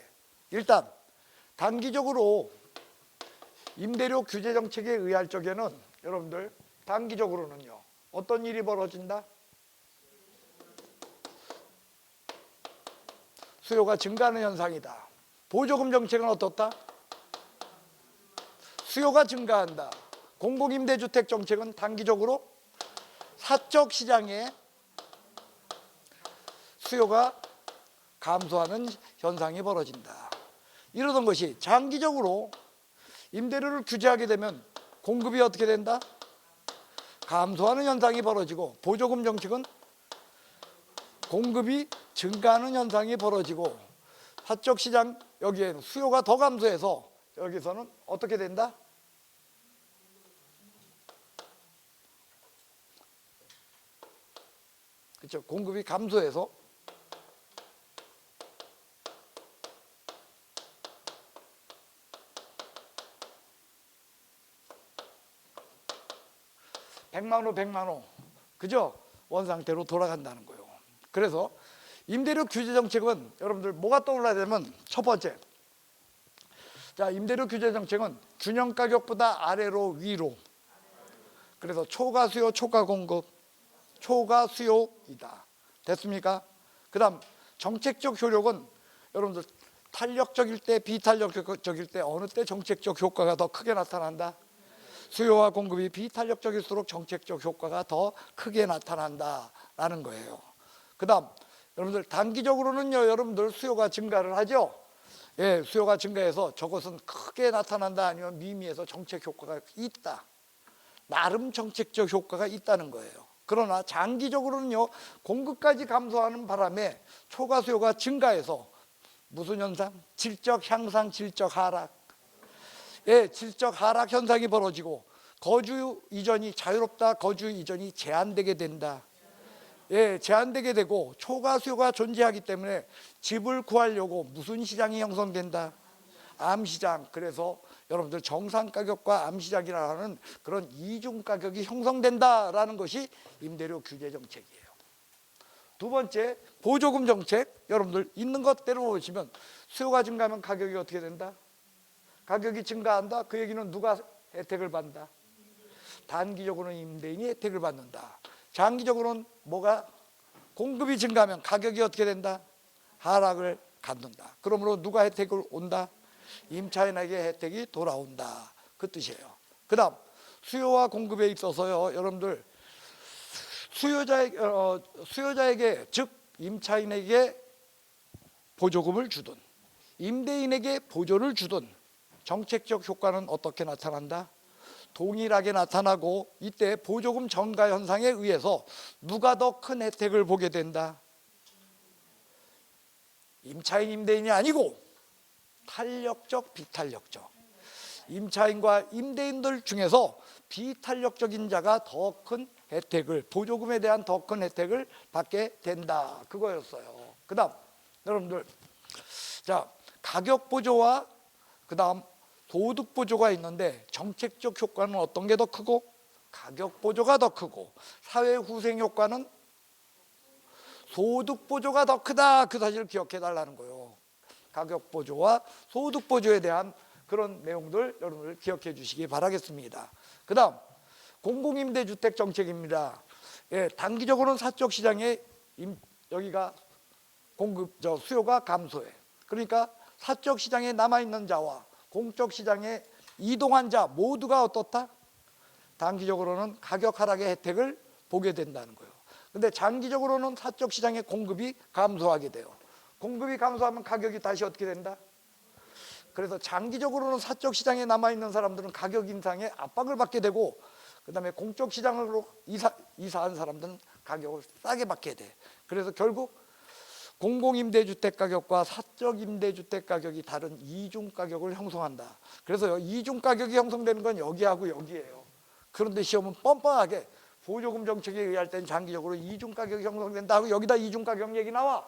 일단 단기적으로 임대료 규제 정책에 의할 적에는 여러분들 단기적으로는요. 어떤 일이 벌어진다? 수요가 증가하는 현상이다. 보조금 정책은 어떻다? 수요가 증가한다. 공공임대주택 정책은 단기적으로 사적 시장에 수요가 감소하는 현상이 벌어진다. 이러던 것이 장기적으로 임대료를 규제하게 되면 공급이 어떻게 된다? 감소하는 현상이 벌어지고 보조금 정책은 공급이 증가하는 현상이 벌어지고 사적 시장 여기에는 수요가 더 감소해서 여기서는 어떻게 된다? 그렇죠. 공급이 감소해서 백만 호 그죠? 원상태로 돌아간다는 거예요. 그래서 임대료 규제 정책은 여러분들 뭐가 떠올라야 되면 첫 번째, 자, 임대료 규제 정책은 균형 가격보다 아래로 위로. 그래서 초과 수요, 초과 공급, 초과 수요이다. 됐습니까? 그 다음 정책적 효력은 여러분들 탄력적일 때, 비탄력적일 때 어느 때 정책적 효과가 더 크게 나타난다? 수요와 공급이 비탄력적일수록 정책적 효과가 더 크게 나타난다라는 거예요. 그 다음 여러분들 단기적으로는요, 여러분들 수요가 증가를 하죠. 수요가 증가해서 저것은 크게 나타난다 아니면 미미해서 정책 효과가 있다. 나름 정책적 효과가 있다는 거예요. 그러나 장기적으로는요, 공급까지 감소하는 바람에 초과 수요가 증가해서 무슨 현상? 질적 향상, 질적 하락. 질적 하락 현상이 벌어지고 거주 이전이 자유롭다, 거주 이전이 제한되게 된다. 제한되게 되고 초과 수요가 존재하기 때문에 집을 구하려고 무슨 시장이 형성된다? 암시장. 그래서 여러분들 정상 가격과 암시장이라 하는 그런 이중 가격이 형성된다라는 것이 임대료 규제 정책이에요. 두 번째, 보조금 정책. 여러분들 있는 것대로 보시면 수요가 증가하면 가격이 어떻게 된다? 가격이 증가한다. 그 얘기는 누가 혜택을 받는다? 단기적으로는 임대인이 혜택을 받는다. 장기적으로는 뭐가? 공급이 증가하면 가격이 어떻게 된다? 하락을 갖는다. 그러므로 누가 혜택을 온다? 임차인에게 혜택이 돌아온다. 그 뜻이에요. 그 다음 수요와 공급에 있어서요, 여러분들 수요자에게 즉 임차인에게 보조금을 주든 임대인에게 보조를 주든 정책적 효과는 어떻게 나타난다? 동일하게 나타나고 이때 보조금 전가 현상에 의해서 누가 더 큰 혜택을 보게 된다? 임차인, 임대인이 아니고 탄력적, 비탄력적. 임차인과 임대인들 중에서 비탄력적인 자가 더 큰 혜택을, 보조금에 대한 더 큰 혜택을 받게 된다. 그거였어요. 그 다음 여러분들, 자, 가격 보조와 그 다음 소득 보조가 있는데 정책적 효과는 어떤 게 더 크고? 가격 보조가 더 크고 사회 후생 효과는 소득 보조가 더 크다, 그 사실을 기억해 달라는 거예요. 가격 보조와 소득 보조에 대한 그런 내용들 여러분들 기억해 주시기 바라겠습니다. 그 다음 공공임대주택 정책입니다. 예, 단기적으로는 사적 시장에 여기가 수요가 감소해. 그러니까 사적 시장에 남아있는 자와 공적 시장에 이동한 자 모두가 어떻다? 단기적으로는 가격 하락의 혜택을 보게 된다는 거예요. 근데 장기적으로는 사적 시장의 공급이 감소하게 돼요. 공급이 감소하면 가격이 다시 어떻게 된다? 그래서 장기적으로는 사적 시장에 남아있는 사람들은 가격 인상에 압박을 받게 되고, 그 다음에 공적 시장으로 이사한 사람들은 가격을 싸게 받게 돼. 그래서 결국 공공임대주택 가격과 사적임대주택 가격이 다른 이중 가격을 형성한다. 그래서 이중 가격이 형성되는 건 여기하고 여기예요. 그런데 시험은 뻔뻔하게 보조금 정책에 의할 때는 장기적으로 이중 가격이 형성된다 하고 여기다 이중 가격 얘기 나와.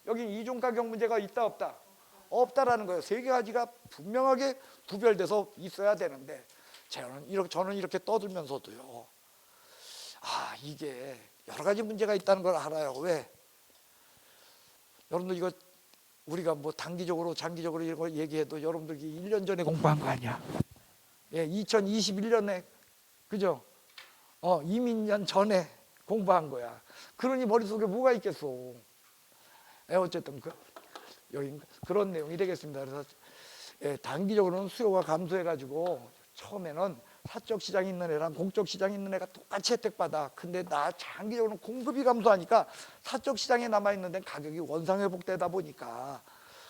여기 이중 가격 문제가 있다 없다? 없다라는 거예요. 세 가지가 분명하게 구별돼서 있어야 되는데 저는 이렇게 떠들면서도요, 이게 여러 가지 문제가 있다는 걸 알아요. 왜? 여러분들 이거 우리가 뭐 단기적으로 장기적으로 이런 걸 얘기해도 여러분들이 1년 전에 공부한 거 아니야? 예, 2021년에 그죠? 이민년 전에 공부한 거야. 그러니 머릿속에 뭐가 있겠어? 예, 어쨌든 여기 그런 내용이 되겠습니다. 그래서 예, 단기적으로는 수요가 감소해가지고 처음에는 사적 시장이 있는 애랑 공적 시장이 있는 애가 똑같이 혜택받아. 근데 장기적으로는 공급이 감소하니까 사적 시장에 남아있는 데는 가격이 원상회복되다 보니까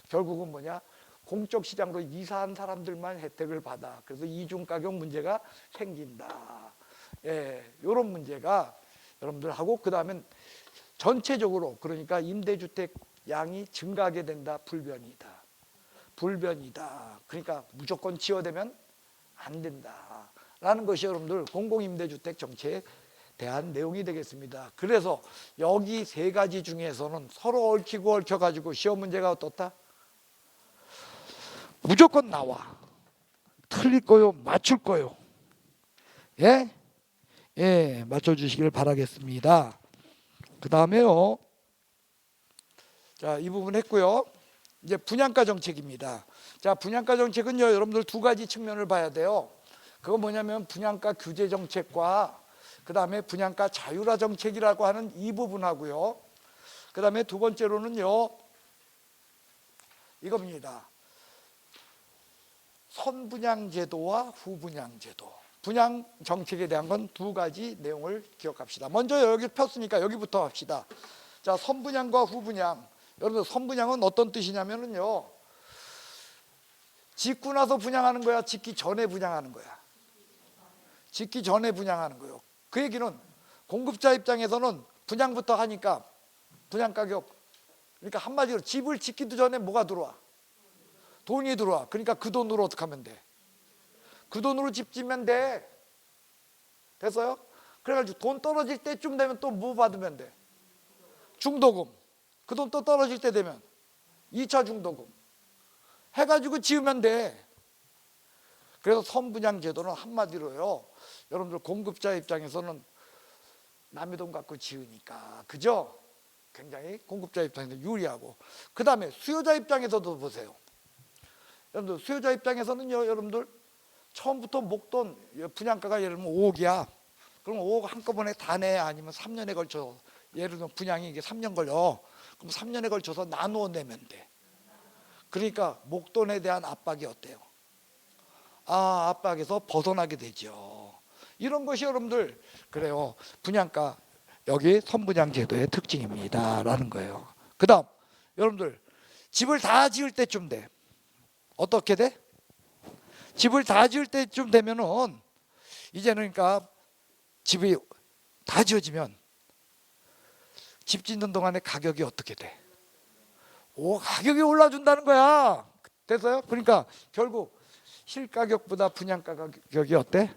결국은 뭐냐? 공적 시장으로 이사한 사람들만 혜택을 받아. 그래서 이중 가격 문제가 생긴다. 예, 이런 문제가 여러분들 하고, 그 다음엔 전체적으로 그러니까 임대주택 양이 증가하게 된다. 불변이다. 그러니까 무조건 지어대면 안 된다라는 것이 여러분들 공공임대주택 정책에 대한 내용이 되겠습니다. 그래서 여기 세 가지 중에서는 서로 얽히고 얽혀가지고 시험 문제가 어떻다? 무조건 나와. 틀릴 거요, 맞출 거요. 예? 예, 맞춰주시길 바라겠습니다. 그 다음에요. 자, 이 부분 했고요. 이제 분양가 정책입니다. 자, 분양가 정책은요, 여러분들 두 가지 측면을 봐야 돼요. 그거 뭐냐면 분양가 규제 정책과 그 다음에 분양가 자율화 정책이라고 하는 이 부분하고요. 그 다음에 두 번째로는요, 이겁니다. 선분양제도와 후분양제도. 분양 정책에 대한 건 두 가지 내용을 기억합시다. 먼저 여기 폈으니까 여기부터 합시다. 자, 선분양과 후분양. 여러분, 선분양은 어떤 뜻이냐면요, 짓고 나서 분양하는 거야, 짓기 전에 분양하는 거야? 짓기 전에 분양하는 거예요. 그 얘기는 공급자 입장에서는 분양부터 하니까 분양 가격, 그러니까 한마디로 집을 짓기도 전에 뭐가 들어와? 돈이 들어와. 그러니까 그 돈으로 어떻게 하면 돼? 그 돈으로 집 짓면 돼. 됐어요? 그래가지고 돈 떨어질 때쯤 되면 또 뭐 받으면 돼? 중도금. 그 돈 또 떨어질 때 되면 2차 중도금 해가지고 지으면 돼. 그래서 선분양 제도는 한마디로요, 여러분들 공급자 입장에서는 남의 돈 갖고 지으니까, 그죠? 굉장히 공급자 입장에서 유리하고, 그 다음에 수요자 입장에서도 보세요. 여러분들 수요자 입장에서는요, 여러분들 처음부터 목돈 분양가가 예를 들면 5억이야. 그럼 5억 한꺼번에 다 내? 아니면 3년에 걸쳐, 예를 들면 분양이 이게 3년 걸려. 그럼 3년에 걸쳐서 나누어 내면 돼. 그러니까 목돈에 대한 압박이 어때요? 압박에서 벗어나게 되죠. 이런 것이 여러분들 그래요, 분양가 여기 선분양 제도의 특징입니다 라는 거예요. 그 다음 여러분들 집을 다 지을 때쯤 돼. 어떻게 돼? 집을 다 지을 때쯤 되면은 이제는 그러니까 집이 다 지어지면 집 짓는 동안에 가격이 어떻게 돼? 가격이 올라준다는 거야. 됐어요? 그러니까 결국 실가격보다 분양가 가격이 어때?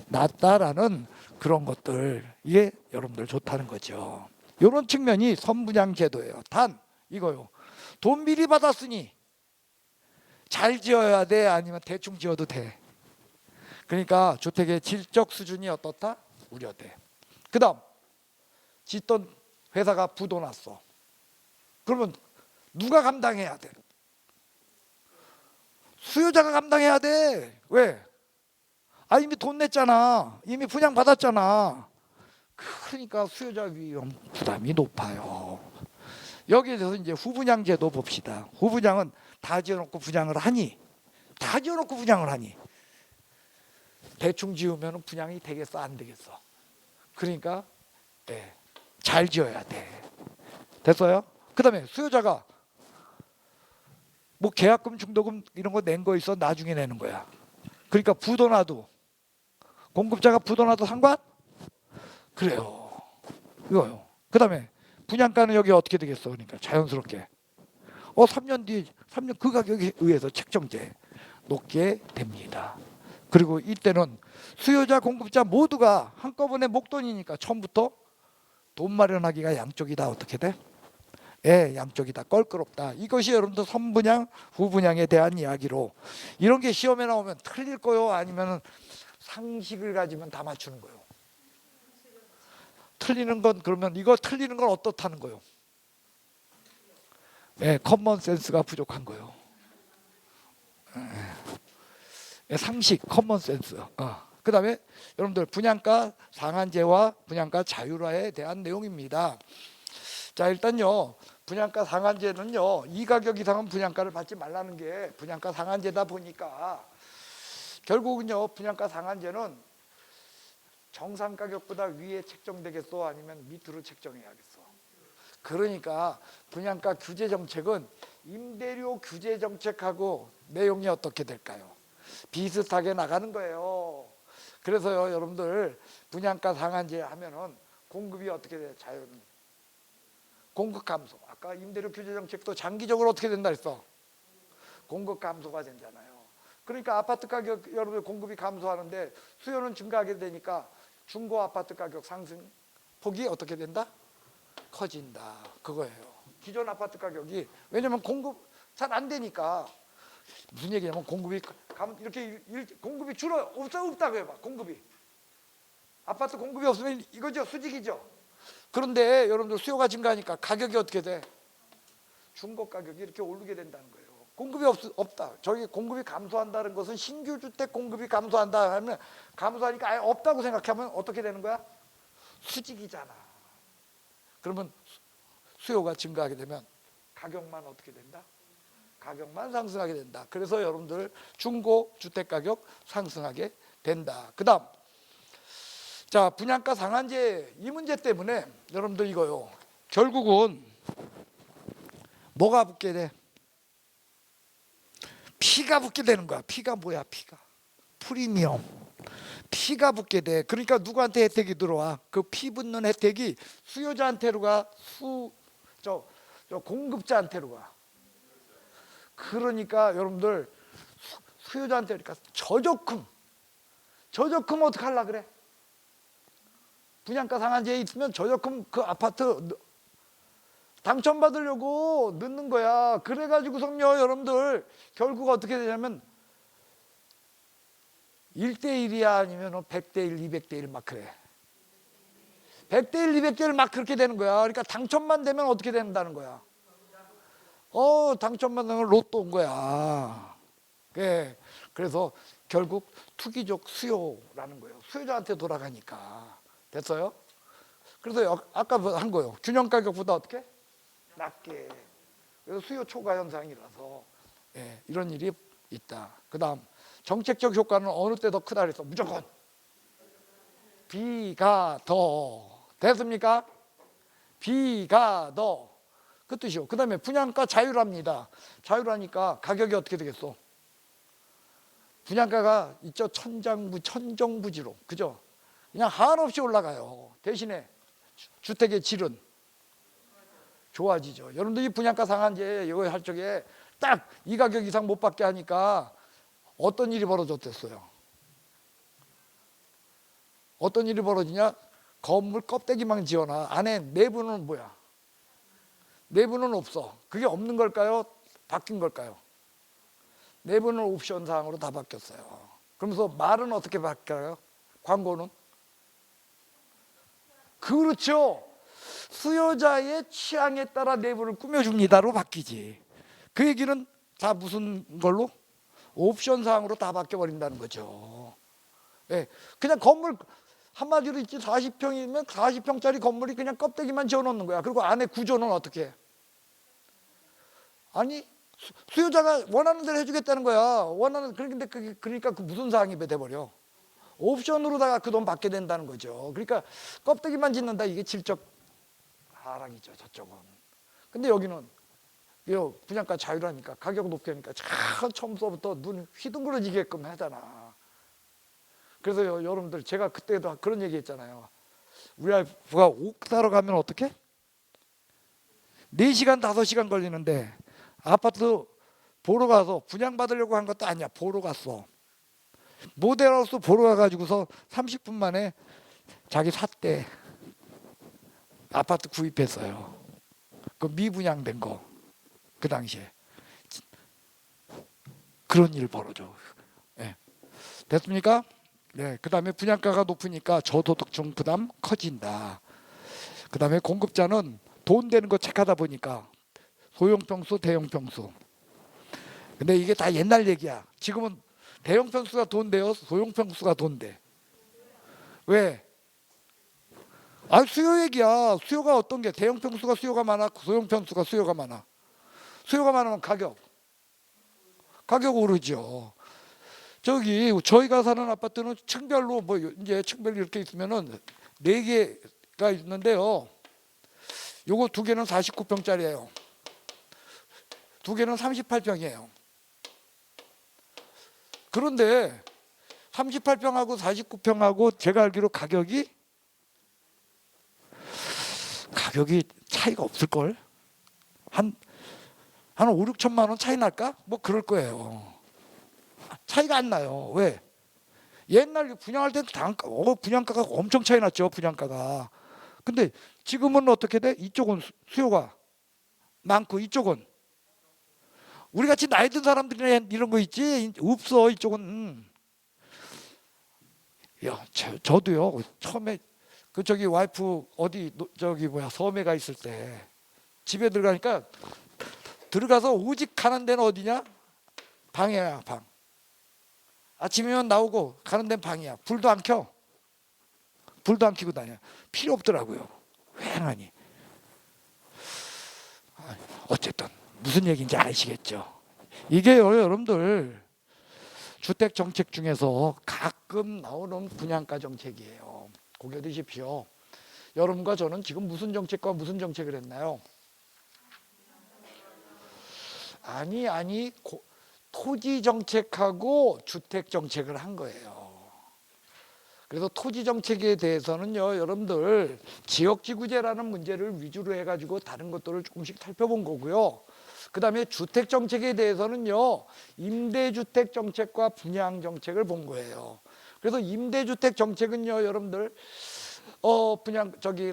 낮다라는 그런 것들, 이게 여러분들 좋다는 거죠. 이런 측면이 선분양 제도예요. 단 이거요, 돈 미리 받았으니 잘 지어야 돼? 아니면 대충 지어도 돼? 그러니까 주택의 질적 수준이 어떻다? 우려돼. 그 다음 짓던 회사가 부도 났어. 그러면 누가 감당해야 돼? 수요자가 감당해야 돼. 왜? 이미 돈 냈잖아. 이미 분양 받았잖아. 그러니까 수요자 위험 부담이 높아요. 여기에 대해서 이제 후분양 제도 봅시다. 후분양은 다 지어놓고 분양을 하니, 대충 지으면 분양이 되겠어, 안 되겠어? 그러니까 잘 지어야 돼. 됐어요? 그 다음에 수요자가 뭐 계약금, 중도금 이런 거 낸 거 있어, 나중에 내는 거야. 그러니까 부도나도, 공급자가 부도나도 상관? 그래요. 이거요. 그 다음에 분양가는 여기 어떻게 되겠어? 그러니까 자연스럽게 3년 뒤, 3년 그 가격에 의해서 책정돼 높게 됩니다. 그리고 이때는 수요자, 공급자 모두가 한꺼번에 목돈이니까 처음부터 돈 마련하기가 양쪽이 다 어떻게 돼? 양쪽이 다 껄끄럽다. 이것이 여러분들 선분양, 후분양에 대한 이야기로, 이런 게 시험에 나오면 틀릴 거요? 아니면 상식을 가지면 다 맞추는 거요? 틀리는 건, 그러면 이거 틀리는 건 어떻다는 거요? 커먼 센스가 부족한 거요. 상식, 커먼 센스. 그 다음에 여러분들 분양가 상한제와 분양가 자율화에 대한 내용입니다. 자, 일단요, 분양가 상한제는요, 이 가격 이상은 분양가를 받지 말라는 게 분양가 상한제다 보니까, 결국은요, 분양가 상한제는 정상 가격보다 위에 책정되겠어, 아니면 밑으로 책정해야겠어? 그러니까 분양가 규제 정책은 임대료 규제 정책하고 내용이 어떻게 될까요? 비슷하게 나가는 거예요. 그래서요, 여러분들 분양가 상한제 하면은 공급이 어떻게 돼요? 공급 감소. 아까 임대료 규제 정책도 장기적으로 어떻게 된다 했어? 공급 감소가 된잖아요. 그러니까 아파트 가격, 여러분들 공급이 감소하는데 수요는 증가하게 되니까 중고 아파트 가격 상승 폭이 어떻게 된다? 커진다. 그거예요. 기존 아파트 가격이, 왜냐면 공급 잘 안 되니까. 무슨 얘기냐면 공급이 이렇게 공급이 줄어요. 없다고 해봐. 공급이, 아파트 공급이 없으면 이거죠, 수직이죠. 그런데 여러분들 수요가 증가하니까 가격이 어떻게 돼? 중고 가격이 이렇게 오르게 된다는 거예요. 공급이 없다. 저기 공급이 감소한다는 것은 신규 주택 공급이 감소한다 하면, 감소하니까 아예 없다고 생각하면 어떻게 되는 거야? 수직이잖아. 그러면 수요가 증가하게 되면 가격만 어떻게 된다? 가격만 상승하게 된다. 그래서 여러분들 중고 주택 가격 상승하게 된다. 그 다음, 자, 분양가 상한제 이 문제 때문에 여러분들 이거요, 결국은 뭐가 붙게 돼? 피가 붙게 되는 거야. 피가 뭐야? 피가 프리미엄, 피가 붙게 돼. 그러니까 누구한테 혜택이 들어와? 그 피 붙는 혜택이 수요자한테로 가, 저 공급자한테로 가. 그러니까 여러분들 수요자한테, 그러니까 저조금 어떻게 하려 그래? 분양가 상한제에 있으면 저조금, 그 아파트 당첨받으려고 넣는 거야. 그래가지고선요, 여러분들 결국 어떻게 되냐면 1대1이야 아니면 100대1, 200대1 막 그래. 100대1, 200대1 막 그렇게 되는 거야. 그러니까 당첨만 되면 어떻게 된다는 거야? 당첨만 되면 로또인 거야. 그래서 결국 투기적 수요라는 거예요. 수요자한테 돌아가니까. 됐어요? 그래서 아까 한 거예요. 균형 가격보다 어떻게? 낮게. 그래서 수요 초과 현상이라서 이런 일이 있다. 그 다음, 정책적 효과는 어느 때 더 크다 그랬어? 무조건 B가 더. 됐습니까? B가 더. 그 뜻이요. 그 다음에 분양가 자율화입니다. 자율화니까 가격이 어떻게 되겠어? 분양가가 있죠. 천정부지로. 그죠? 그냥 한없이 올라가요. 대신에 주택의 질은 좋아지죠. 여러분들 이 분양가 상한제 이거 할 적에 딱 이 가격 이상 못 받게 하니까 어떤 일이 벌어졌댔어요? 어떤 일이 벌어지냐? 건물 껍데기만 지어놔. 안에 내부는 뭐야? 내부는 없어. 그게 없는 걸까요? 바뀐 걸까요? 내부는 옵션 사항으로 다 바뀌었어요. 그러면서 말은 어떻게 바뀌어요? 광고는? 그렇죠. 수요자의 취향에 따라 내부를 꾸며줍니다로 바뀌지. 그 얘기는 다 무슨 걸로? 옵션 사항으로 다 바뀌어버린다는 거죠. 예, 그냥 건물 한마디로 있지 40평이면 40평짜리 건물이 그냥 껍데기만 지어놓는 거야. 그리고 안에 구조는 어떻게 해? 아니 수요자가 원하는 대로 해주겠다는 거야. 원하는 그러니까 그 무슨 사항이 돼버려? 옵션으로다가 그 돈 받게 된다는 거죠. 그러니까 껍데기만 짓는다. 이게 질적 하락이죠. 저쪽은. 근데 여기는 분양가 자유라니까 가격 높게 하니까 처음서부터 눈 휘둥그러지게끔 하잖아. 그래서 여러분들 제가 그때도 그런 얘기 했잖아요. 우리 와이프가 옥 사러 가면 어떻게? 4시간 5시간 걸리는데 아파트 보러 가서 분양받으려고 한 것도 아니야. 보러 갔어. 모델하우스 보러 가가지고서 30분 만에 자기 샀대. 아파트 구입했어요. 그 미분양된 거. 그 당시에. 그런 일 벌어져. 네. 됐습니까? 네. 그 다음에 분양가가 높으니까 저소득층 부담 커진다. 그 다음에 공급자는 돈 되는 거 체크하다 보니까 소형평수, 대형평수. 근데 이게 다 옛날 얘기야. 지금은 대형평수가 돈 돼요? 소형평수가 돈 돼? 왜? 아, 수요 얘기야. 수요가 어떤 게? 대형평수가 수요가 많아? 소형평수가 수요가 많아? 수요가 많으면 가격 오르죠. 저희가 사는 아파트는 층별로 뭐 이제 층별로 이렇게 있으면은 4개가 있는데요. 요거 2개는 49평짜리예요. 2개는 38평이에요. 그런데 38평하고 49평하고 제가 알기로 가격이 차이가 없을걸? 한 5, 6천만 원 차이 날까? 뭐 그럴 거예요. 차이가 안 나요. 왜? 옛날 분양할 때는 분양가가 엄청 차이 났죠. 분양가가. 근데 지금은 어떻게 돼? 이쪽은 수요가 많고 이쪽은 우리 같이 나이 든 사람들이 이런 거 있지? 없어. 이쪽은. 야, 저도요. 처음에 저기 와이프 어디 섬에 가 있을 때 집에 들어가니까 들어가서 오직 가는 데는 어디냐? 방이야, 방. 아침이면 나오고 가는 데는 방이야. 불도 안 켜. 불도 안 켜고 다녀. 필요 없더라고요. 휑하니. 어쨌든 무슨 얘기인지 아시겠죠? 이게요, 여러분들 주택 정책 중에서 가끔 나오는 분양가 정책이에요. 고개 드십시오. 여러분과 저는 지금 무슨 정책과 무슨 정책을 했나요? 아니 토지 정책하고 주택 정책을 한 거예요. 그래서 토지 정책에 대해서는요, 여러분들 지역지구제라는 문제를 위주로 해가지고 다른 것들을 조금씩 살펴본 거고요. 그 다음에 주택 정책에 대해서는요, 임대주택 정책과 분양 정책을 본 거예요. 그래서 임대주택 정책은요, 여러분들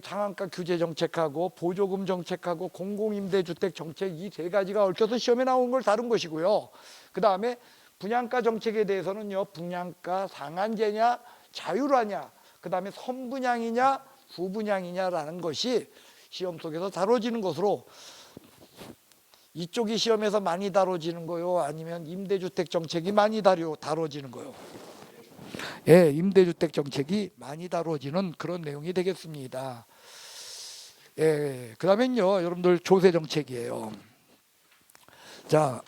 상한가 규제 정책하고 보조금 정책하고 공공임대주택 정책 이 3가지가 얽혀서 시험에 나온 걸 다룬 것이고요. 그 다음에 분양가 정책에 대해서는요, 분양가 상한제냐 자율화냐, 그 다음에 선분양이냐 후분양이냐라는 것이 시험 속에서 다뤄지는 것으로, 이쪽이 시험에서 많이 다뤄지는 거요, 아니면 임대주택 정책이 많이 다뤄지는 거요? 예, 임대주택 정책이 많이 다뤄지는 그런 내용이 되겠습니다. 예, 그 다음엔요, 여러분들 조세 정책이에요. 자,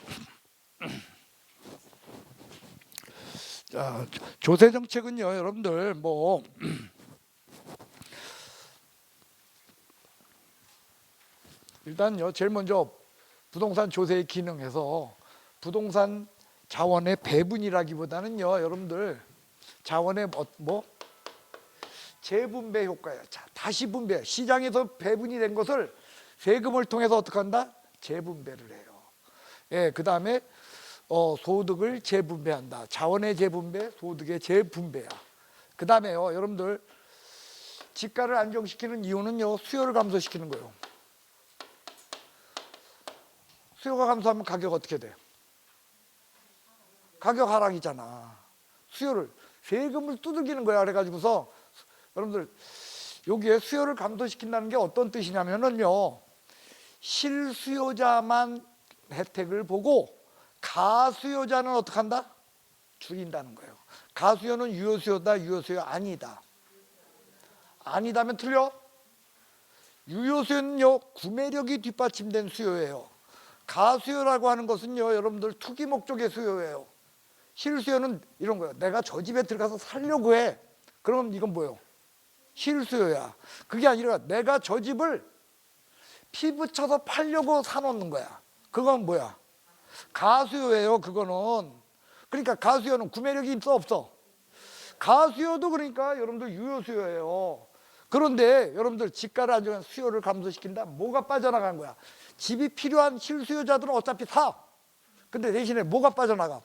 조세 정책은요, 여러분들 일단요, 제일 먼저 부동산 조세의 기능에서 부동산 자원의 배분이라기보다는요, 여러분들 자원의 재분배 효과야. 자, 다시 분배. 시장에서 배분이 된 것을 세금을 통해서 어떻게 한다? 재분배를 해요. 예, 그 다음에 소득을 재분배한다. 자원의 재분배, 소득의 재분배야. 그 다음에요, 여러분들 집가를 안정시키는 이유는요, 수요를 감소시키는 거예요. 수요가 감소하면 가격 어떻게 돼? 가격 하락이잖아. 수요를 세금을 두들기는 거야. 그래가지고서 여러분들 여기에 수요를 감소시킨다는 게 어떤 뜻이냐면은요, 실수요자만 혜택을 보고 가수요자는 어떻게 한다? 줄인다는 거예요. 가수요는 유효수요다, 유효수요 아니다. 아니다면 틀려? 유효수요는요, 구매력이 뒷받침된 수요예요. 가수요라고 하는 것은요, 여러분들 투기 목적의 수요예요. 실수요는 이런 거예요. 내가 저 집에 들어가서 살려고 해. 그럼 이건 뭐예요? 실수요야. 그게 아니라 내가 저 집을 피 붙여서 팔려고 사놓는 거야. 그건 뭐야? 가수요예요. 그거는. 그러니까 가수요는 구매력이 있어 없어? 가수요도 그러니까 여러분들 유효수요예요. 그런데 여러분들 집가를 안정한 수요를 감소시킨다. 뭐가 빠져나간 거야? 집이 필요한 실수요자들은 어차피 사. 근데 대신에 뭐가 빠져나가?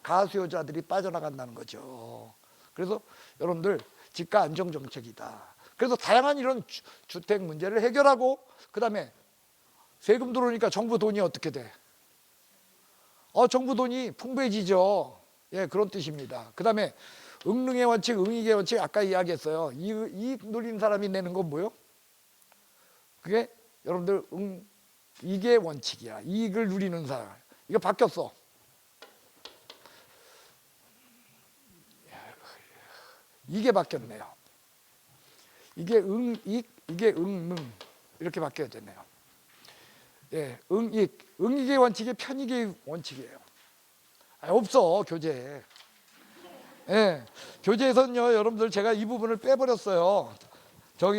가수요자들이 빠져나간다는 거죠. 그래서 여러분들 집가 안정 정책이다. 그래서 다양한 이런 주택 문제를 해결하고, 그 다음에 세금 들어오니까 정부 돈이 어떻게 돼? 정부 돈이 풍부해지죠. 예, 그런 뜻입니다. 그 다음에 응능의 원칙, 응익의 원칙 아까 이야기했어요. 이익 누린 사람이 내는 건 뭐요? 그게 여러분들 이익의 원칙이야. 이익을 누리는 사람. 이거 바뀌었어. 이게 바뀌었네요. 이게 응익, 이게 응능 이렇게 바뀌어야 되네요. 예, 응익의 원칙이 편익의 원칙이에요. 없어 교재에. 예, 교재에서는요, 여러분들 제가 이 부분을 빼버렸어요. 저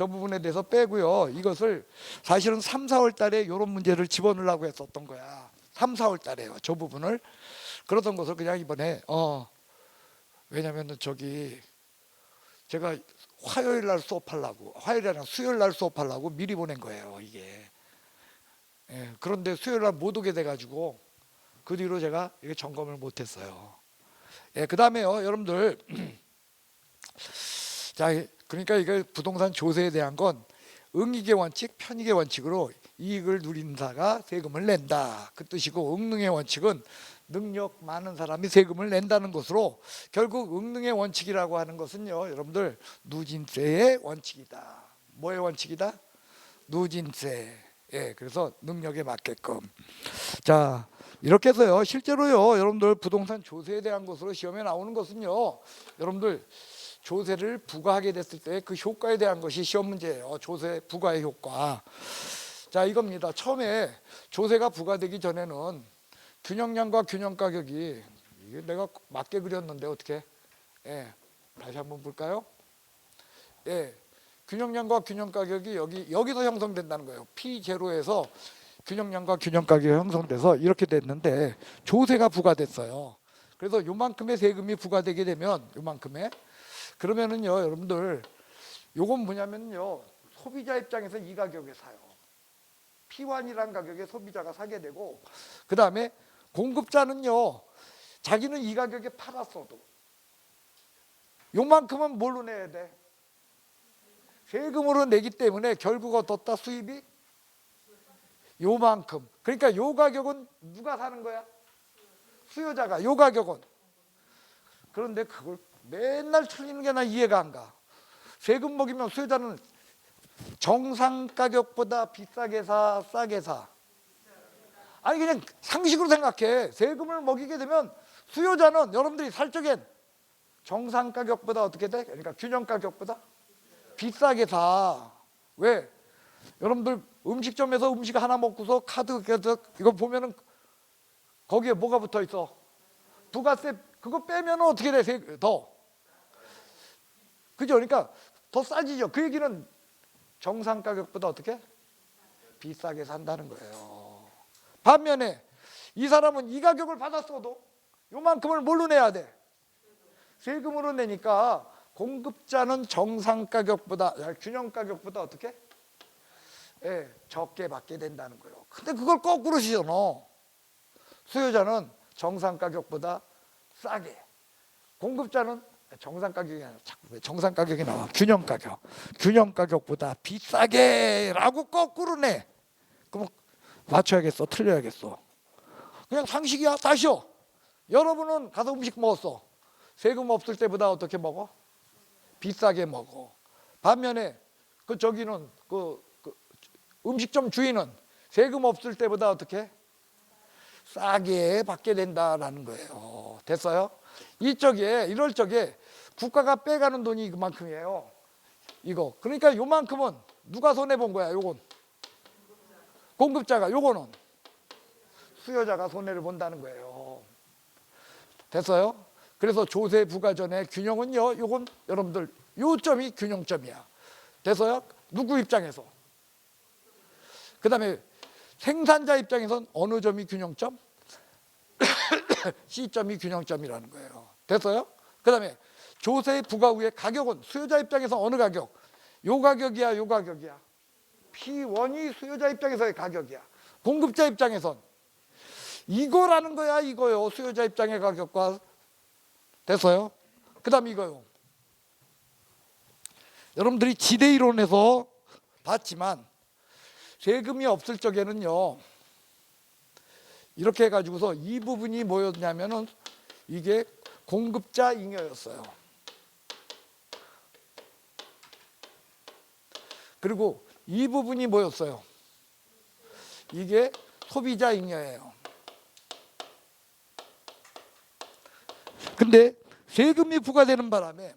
부분에 대해서 빼고요. 이것을 사실은 3, 4월 달에 이런 문제를 집어넣으려고 했었던 거야. 3, 4월 달에요. 저 부분을. 그러던 것을 그냥 이번에 왜냐면은 제가 화요일 날 수업하려고, 화요일이 아니라 수요일 날 수업하려고 미리 보낸 거예요, 이게. 예, 그런데 수요일 날 못 오게 돼가지고 그 뒤로 제가 이게 점검을 못했어요. 예, 그 다음에요, 여러분들. 자, 그러니까 이게 부동산 조세에 대한 건 응익의 원칙, 편익의 원칙으로 이익을 누린 자가 세금을 낸다. 그 뜻이고, 응능의 원칙은 능력 많은 사람이 세금을 낸다는 것으로, 결국 응능의 원칙이라고 하는 것은요, 여러분들 누진세의 원칙이다. 뭐의 원칙이다? 누진세. 예, 그래서 능력에 맞게끔. 자, 이렇게 해서요, 실제로요, 여러분들 부동산 조세에 대한 것으로 시험에 나오는 것은요, 여러분들 조세를 부과하게 됐을 때 그 효과에 대한 것이 시험 문제예요. 조세 부과의 효과. 자, 이겁니다. 처음에 조세가 부과되기 전에는 균형량과 균형가격이, 이게 내가 맞게 그렸는데 어떻게? 예, 다시 한번 볼까요? 예, 균형량과 균형가격이 여기서 형성된다는 거예요. P0에서 균형량과 균형가격이 형성돼서 이렇게 됐는데 조세가 부과됐어요. 그래서 요만큼의 세금이 부과되게 되면 요만큼의, 그러면은요, 여러분들 요건 뭐냐면요, 소비자 입장에서 이 가격에 사요. P1이라는 가격에 소비자가 사게 되고, 그 다음에 공급자는요, 자기는 이 가격에 팔았어도 요만큼은 뭘로 내야 돼? 세금으로 내기 때문에 결국 어떻다? 수입이 요만큼. 그러니까 요 가격은 누가 사는 거야? 수요자가. 요 가격은. 그런데 그걸 맨날 틀리는 게 나 이해가 안 가. 세금 먹이면 수요자는 정상 가격보다 비싸게 사, 싸게 사? 아니, 그냥 상식으로 생각해. 세금을 먹이게 되면 수요자는 여러분들이 살 적엔 정상 가격보다 어떻게 돼? 그러니까 균형 가격보다 비싸게 사. 왜? 여러분들 음식점에서 음식 하나 먹고서 카드 이거 보면은 거기에 뭐가 붙어 있어? 부가세. 그거 빼면 어떻게 돼? 더. 그죠? 그러니까 더 싸지죠. 그 얘기는 정상 가격보다 어떻게? 비싸게 산다는 거예요. 반면에 이 사람은 이 가격을 받았어도 요만큼을 뭘로 내야 돼? 세금으로 내니까 공급자는 정상 가격보다, 균형 가격보다 어떻게? 예, 적게 받게 된다는 거예요. 근데 그걸 거꾸로 시잖아. 수요자는 정상 가격보다 싸게, 공급자는 정상 가격이 아니라 자꾸 왜 정상 가격이 나와? 균형 가격. 균형 가격보다 비싸게라고 거꾸로 내. 그럼 맞춰야겠어? 틀려야겠어? 그냥 상식이야. 다시요. 여러분은 가서 음식 먹었어. 세금 없을 때보다 어떻게 먹어? 비싸게 먹어. 반면에 그 저기는 그 음식점 주인은 세금 없을 때보다 어떻게 싸게 받게 된다라는 거예요. 됐어요? 이럴 적에 국가가 빼가는 돈이 그만큼이에요. 이거 그러니까 요만큼은 누가 손해 본 거야? 요건 공급자가, 요거는 수요자가 손해를 본다는 거예요. 됐어요? 그래서 조세 부과전의 균형은요, 요건 여러분들 요점이 균형점이야. 됐어요? 누구 입장에서? 그 다음에 생산자 입장에선 어느 점이 균형점? C점이 균형점이라는 거예요. 됐어요? 그 다음에 조세 부과 후의 가격은 수요자 입장에서 어느 가격? 요 가격이야, 요 가격이야. P1이 수요자 입장에서의 가격이야. 공급자 입장에선 이거라는 거야, 이거요. 수요자 입장의 가격과. 됐어요? 그 다음 이거요. 여러분들이 지대 이론에서 봤지만 세금이 없을 적에는요, 이렇게 해가지고서 이 부분이 뭐였냐면은 이게 공급자 잉여였어요. 그리고 이 부분이 뭐였어요? 이게 소비자 잉여예요. 근데 세금이 부과되는 바람에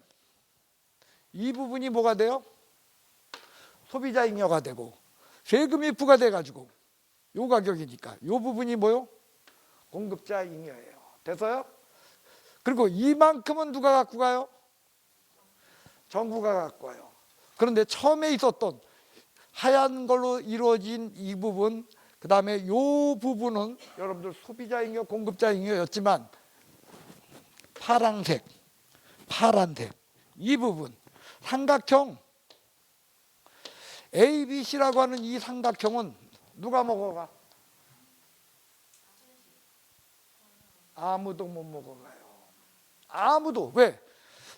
이 부분이 뭐가 돼요? 소비자 잉여가 되고, 세금이 부과돼 가지고 요 가격이니까 요 부분이 뭐요? 공급자 잉여예요. 됐어요? 그리고 이만큼은 누가 갖고 가요? 정부가 갖고 가요. 그런데 처음에 있었던 하얀 걸로 이루어진 이 부분, 그 다음에 요 부분은 여러분들 소비자 잉여, 공급자 잉여였지만 파란색 이 부분 삼각형 ABC라고 하는 이 삼각형은 누가 먹어가? 아무도 못 먹어가요. 아무도. 왜?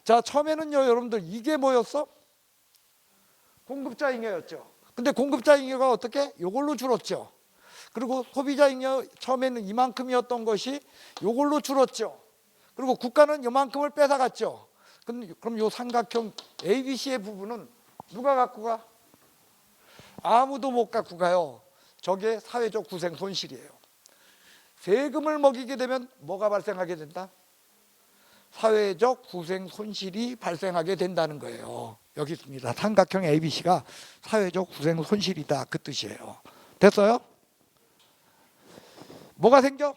자, 처음에는요, 여러분들 이게 뭐였어? 공급자 잉여였죠. 근데 공급자 잉여가 어떻게? 요걸로 줄었죠. 그리고 소비자 잉여 처음에는 이만큼이었던 것이 요걸로 줄었죠. 그리고 국가는 요만큼을 뺏어갔죠. 그럼 요 삼각형 ABC의 부분은 누가 갖고 가? 아무도 못 갖고 가요. 저게 사회적 구생 손실이에요. 세금을 먹이게 되면 뭐가 발생하게 된다? 사회적 구생 손실이 발생하게 된다는 거예요. 여기 있습니다. 삼각형 ABC가 사회적 구생 손실이다, 그 뜻이에요. 됐어요? 뭐가 생겨?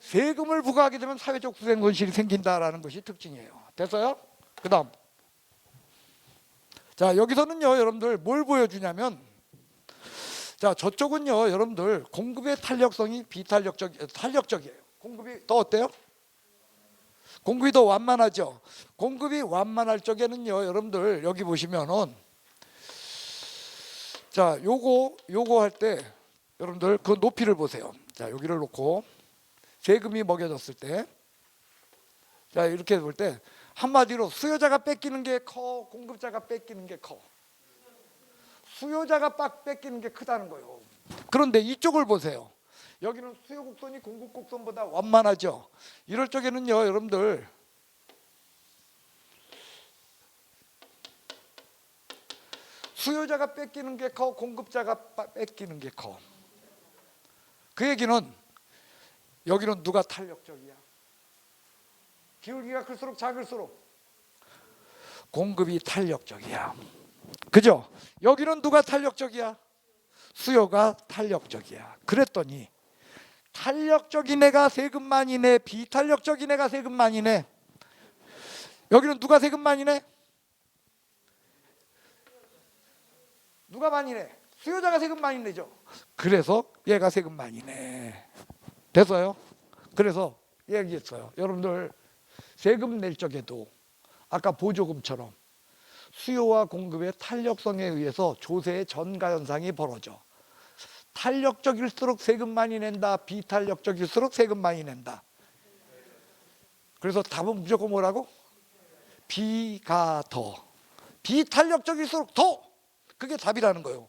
세금을 부과하게 되면 사회적 구생 손실이 생긴다라는 것이 특징이에요. 됐어요? 그 다음, 자, 여기서는요, 여러분들 뭘 보여주냐면, 자, 저쪽은요, 여러분들 공급의 탄력성이 탄력적이에요. 공급이 더 어때요? 공급이 더 완만하죠. 공급이 완만할 적에는요, 여러분들 여기 보시면은, 자, 요거 할 때 여러분들 그 높이를 보세요. 자, 여기를 놓고 세금이 먹여졌을 때, 자, 이렇게 볼 때 한마디로 수요자가 뺏기는 게 커, 공급자가 뺏기는 게 커. 수요자가 뺏기는 게 크다는 거예요. 그런데 이쪽을 보세요. 여기는 수요 곡선이 공급 곡선보다 완만하죠. 이럴 적에는요, 여러분들 수요자가 뺏기는 게 커, 공급자가 뺏기는 게 커. 그 얘기는 여기는 누가 탄력적이야? 기울기가 클수록 작을수록 공급이 탄력적이야. 그죠? 여기는 누가 탄력적이야? 수요가 탄력적이야. 그랬더니 탄력적인 애가 세금 많이 내, 비탄력적인 애가 세금 많이 내. 여기는 누가 세금 많이 내? 누가 많이 내? 수요자가 세금 많이 내죠. 그래서 얘가 세금 많이 내. 됐어요? 그래서 얘기했어요. 여러분들 세금 낼 적에도 아까 보조금처럼 수요와 공급의 탄력성에 의해서 조세의 전가 현상이 벌어져. 탄력적일수록 세금 많이 낸다, 비탄력적일수록 세금 많이 낸다. 그래서 답은 무조건 뭐라고? B가 더. 비탄력적일수록 더. 그게 답이라는 거예요.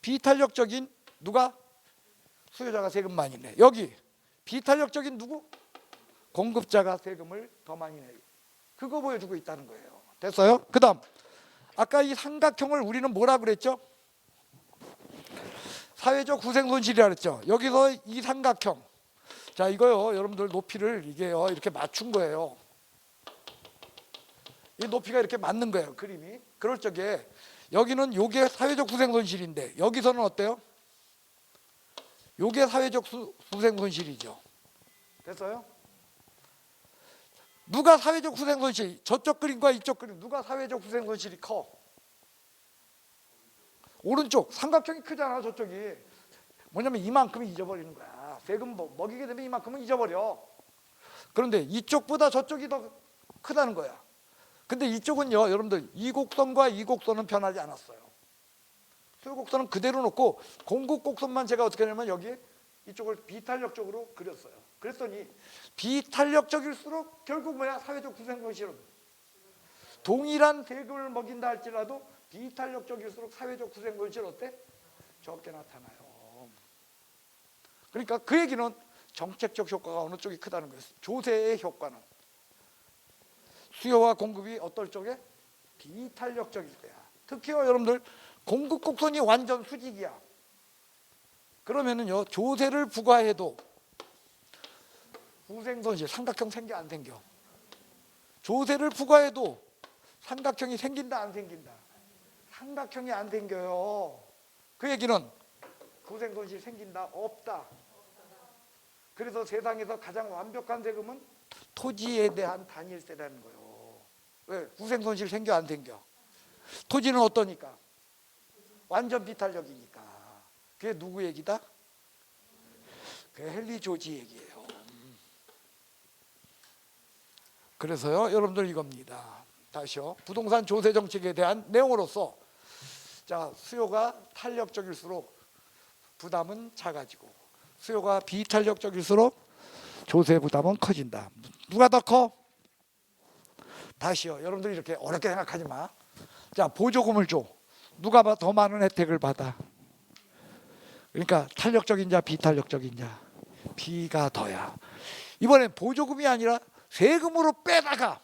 비탄력적인 누가? 수요자가 세금 많이 내. 여기 비탄력적인 누구? 공급자가 세금을 더 많이 내. 그거 보여주고 있다는 거예요. 됐어요? 그 다음 아까 이 삼각형을 우리는 뭐라 그랬죠? 사회적 후생손실이라 그랬죠. 여기서 이 삼각형, 자 이거요 여러분들 높이를 이게요 이렇게 맞춘 거예요. 이 높이가 이렇게 맞는 거예요 그림이. 그럴 적에 여기는 요게 사회적 후생손실인데 여기서는 어때요? 요게 사회적 후생손실이죠. 됐어요? 누가 사회적 후생손실, 저쪽 그림과 이쪽 그림 누가 사회적 후생손실이 커? 오른쪽. 삼각형이 크잖아. 저쪽이 뭐냐면 이만큼 잊어버리는 거야. 세금 먹이게 되면 이만큼은 잊어버려. 그런데 이쪽보다 저쪽이 더 크다는 거야. 근데 이쪽은요 여러분들 이 곡선과 이 곡선은 변하지 않았어요. 수요 곡선은 그대로 놓고 공급 곡선만 제가 어떻게 하냐면 여기 이쪽을 비탄력적으로 그렸어요. 그랬더니 비탄력적일수록 결국 뭐야? 사회적 후생손실은 동일한 세금을 먹인다 할지라도 비탄력적일수록 사회적 후생손실 어때? 적게 나타나요. 그러니까 그 얘기는 정책적 효과가 어느 쪽이 크다는 거예요. 조세의 효과는 수요와 공급이 어떨 쪽에? 비탄력적일 때야. 특히요 여러분들 공급 곡선이 완전 수직이야. 그러면은요 조세를 부과해도 후생손실, 삼각형 생겨 안 생겨? 조세를 부과해도 삼각형이 생긴다 안 생긴다? 삼각형이 안 생겨요. 그 얘기는 후생손실 생긴다 없다. 그래서 세상에서 가장 완벽한 세금은 토지에 대한 단일세라는 거예요. 왜? 후생손실 생겨 안 생겨? 토지는 어떠니까? 완전 비탄력이니까. 그게 누구 얘기다? 그게 헨리 조지 얘기예요. 그래서요 여러분들 이겁니다. 다시요. 부동산 조세 정책에 대한 내용으로서 자 수요가 탄력적일수록 부담은 작아지고 수요가 비탄력적일수록 조세 부담은 커진다. 누가 더 커? 다시요. 여러분들 이렇게 어렵게 생각하지 마. 자 보조금을 줘. 누가 더 많은 혜택을 받아? 그러니까 탄력적인 자 비탄력적인 자 비가 더야. 이번엔 보조금이 아니라 세금으로 빼다가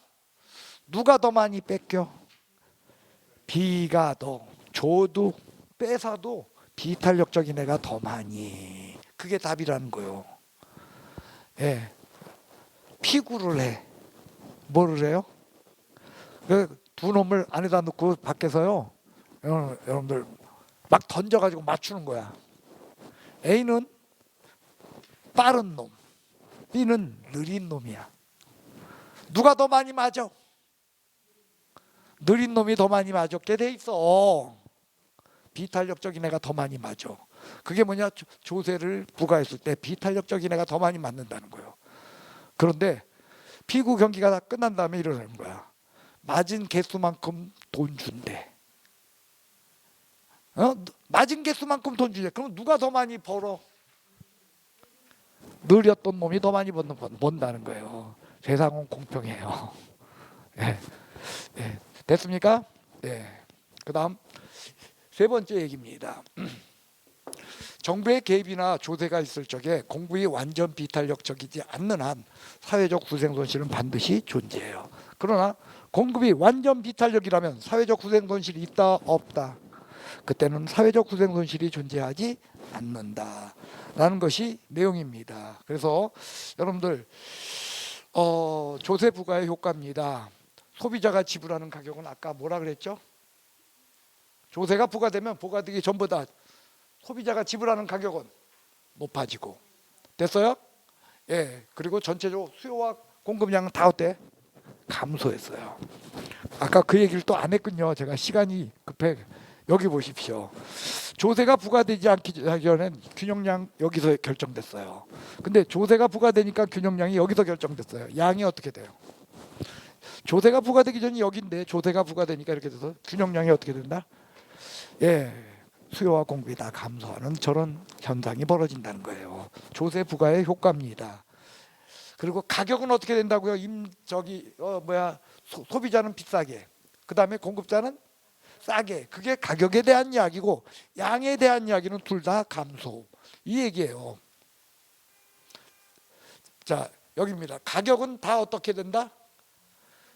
누가 더 많이 뺏겨? 비가 더. 줘도 뺏어도 비탄력적인 애가 더 많이. 그게 답이라는 거예요. 예. 피구를 해. 뭐를 해요? 두 놈을 안에다 넣고 밖에서요 여러분들 막 던져가지고 맞추는 거야. A는 빠른 놈, B는 느린 놈이야. 누가 더 많이 맞아? 느린 놈이 더 많이 맞았게 돼 있어. 비탄력적인 애가 더 많이 맞아. 그게 뭐냐? 조세를 부과했을 때 비탄력적인 애가 더 많이 맞는다는 거예요. 그런데 피구 경기가 다 끝난 다음에 이러는 거야. 맞은 개수만큼 돈 준대. 맞은 개수만큼 돈 주래. 그럼 누가 더 많이 벌어? 느렸던 놈이 더 많이 번다는 거예요. 세상은 공평해요. 네. 네. 됐습니까? 네. 그 다음 세 번째 얘기입니다. 정부의 개입이나 조세가 있을 적에 공급이 완전 비탄력적이지 않는 한 사회적 후생손실은 반드시 존재해요. 그러나 공급이 완전 비탄력이라면 사회적 후생손실이 있다 없다? 그때는 사회적 후생손실이 존재하지 않는다라는 것이 내용입니다. 그래서 여러분들 조세 부과의 효과입니다. 소비자가 지불하는 가격은 아까 뭐라 그랬죠? 조세가 부과되면 부과되기 전보다 소비자가 지불하는 가격은 높아지고. 됐어요? 예. 그리고 전체적으로 수요와 공급량은 다 어때? 감소했어요. 아까 그 얘기를 또 안 했군요. 제가 시간이 급해. 여기 보십시오. 조세가 부과되지 않기 전엔 균형량 여기서 결정됐어요. 근데 조세가 부과되니까 균형량이 여기서 결정됐어요. 양이 어떻게 돼요? 조세가 부과되기 전이 여기인데 조세가 부과되니까 이렇게 돼서 균형량이 어떻게 된다? 예, 수요와 공급이 다 감소하는 저런 현상이 벌어진다는 거예요. 조세 부과의 효과입니다. 그리고 가격은 어떻게 된다고요? 소비자는 비싸게, 그 다음에 공급자는 싸게. 그게 가격에 대한 이야기고 양에 대한 이야기는 둘 다 감소. 이 얘기예요. 자, 여기입니다. 가격은 다 어떻게 된다?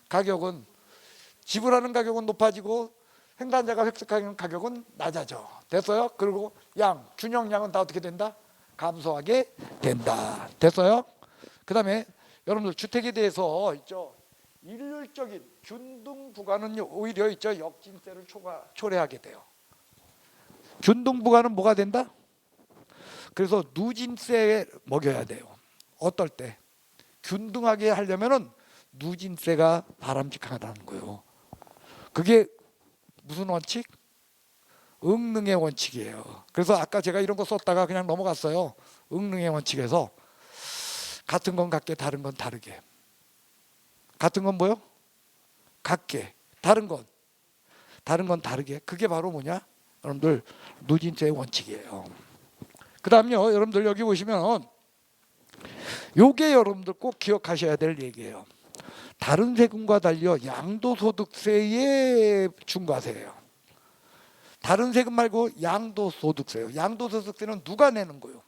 가격은 지불하는 가격은 높아지고 생산자가 획득하는 가격은 낮아져. 됐어요? 그리고 균형량은 다 어떻게 된다? 감소하게 된다. 됐어요? 그 다음에 여러분들 주택에 대해서 있죠. 일률적인 균등 부과는 오히려 있죠. 역진세를 초래하게 돼요. 균등 부과는 뭐가 된다? 그래서 누진세에 먹여야 돼요. 어떨 때? 균등하게 하려면은 누진세가 바람직하다는 거예요. 그게 무슨 원칙? 응능의 원칙이에요. 그래서 아까 제가 이런 거 썼다가 그냥 넘어갔어요. 응능의 원칙에서 같은 건 같게 다른 건 다르게. 같은 건 뭐요? 같게. 다른 건 다르게. 그게 바로 뭐냐? 여러분들 누진세의 원칙이에요. 그 다음요, 여러분들 여기 보시면 요게 여러분들 꼭 기억하셔야 될 얘기예요. 다른 세금과 달려 양도소득세의 중과세예요. 다른 세금 말고 양도소득세예요. 양도소득세는 누가 내는 거예요?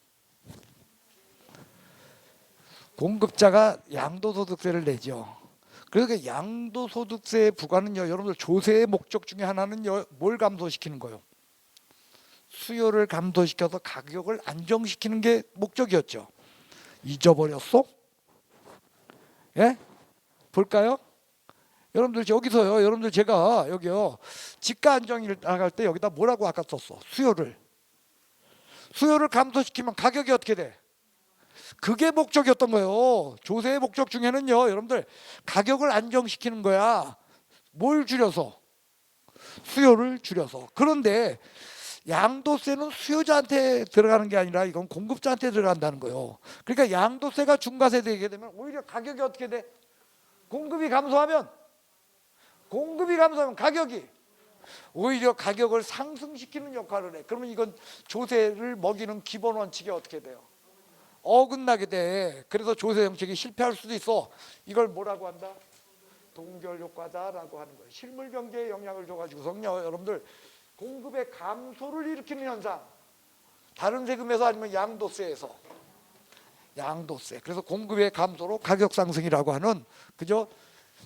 공급자가 양도소득세를 내죠. 그래서 양도소득세 부과는요, 여러분들 조세의 목적 중에 하나는요, 뭘 감소시키는 거예요? 수요를 감소시켜서 가격을 안정시키는 게 목적이었죠. 잊어버렸어? 예? 볼까요? 여러분들 여기서요, 여러분들 제가 여기요, 지가 안정을 나갈 때 여기다 뭐라고 아까 썼어? 수요를 감소시키면 가격이 어떻게 돼? 그게 목적이었던 거예요. 조세의 목적 중에는요, 여러분들 가격을 안정시키는 거야. 뭘 줄여서? 수요를 줄여서. 그런데 양도세는 수요자한테 들어가는 게 아니라 이건 공급자한테 들어간다는 거예요. 그러니까 양도세가 중과세 되게 되면 오히려 가격이 어떻게 돼? 공급이 감소하면 가격이 오히려 가격을 상승시키는 역할을 해. 그러면 이건 조세를 먹이는 기본 원칙이 어떻게 돼요? 어긋나게 돼. 그래서 조세 정책이 실패할 수도 있어. 이걸 뭐라고 한다? 동결 효과다라고 하는 거예요. 실물 경제에 영향을 줘가지고서요, 여러분들 공급의 감소를 일으키는 현상. 다른 세금에서 아니면 양도세에서. 양도세. 그래서 공급의 감소로 가격 상승이라고 하는 그저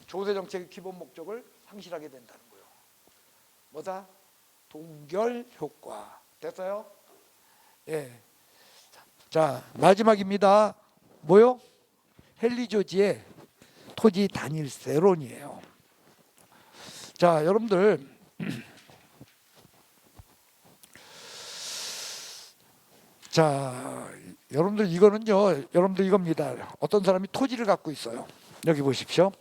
조세 정책의 기본 목적을 상실하게 된다는 거예요. 뭐다? 동결 효과. 됐어요? 예. 자, 마지막입니다. 뭐요? 헨리 조지의 토지 단일세론이에요. 자, 여러분들 자, 여러분들 이거는요, 여러분들 이겁니다. 어떤 사람이 토지를 갖고 있어요. 여기 보십시오.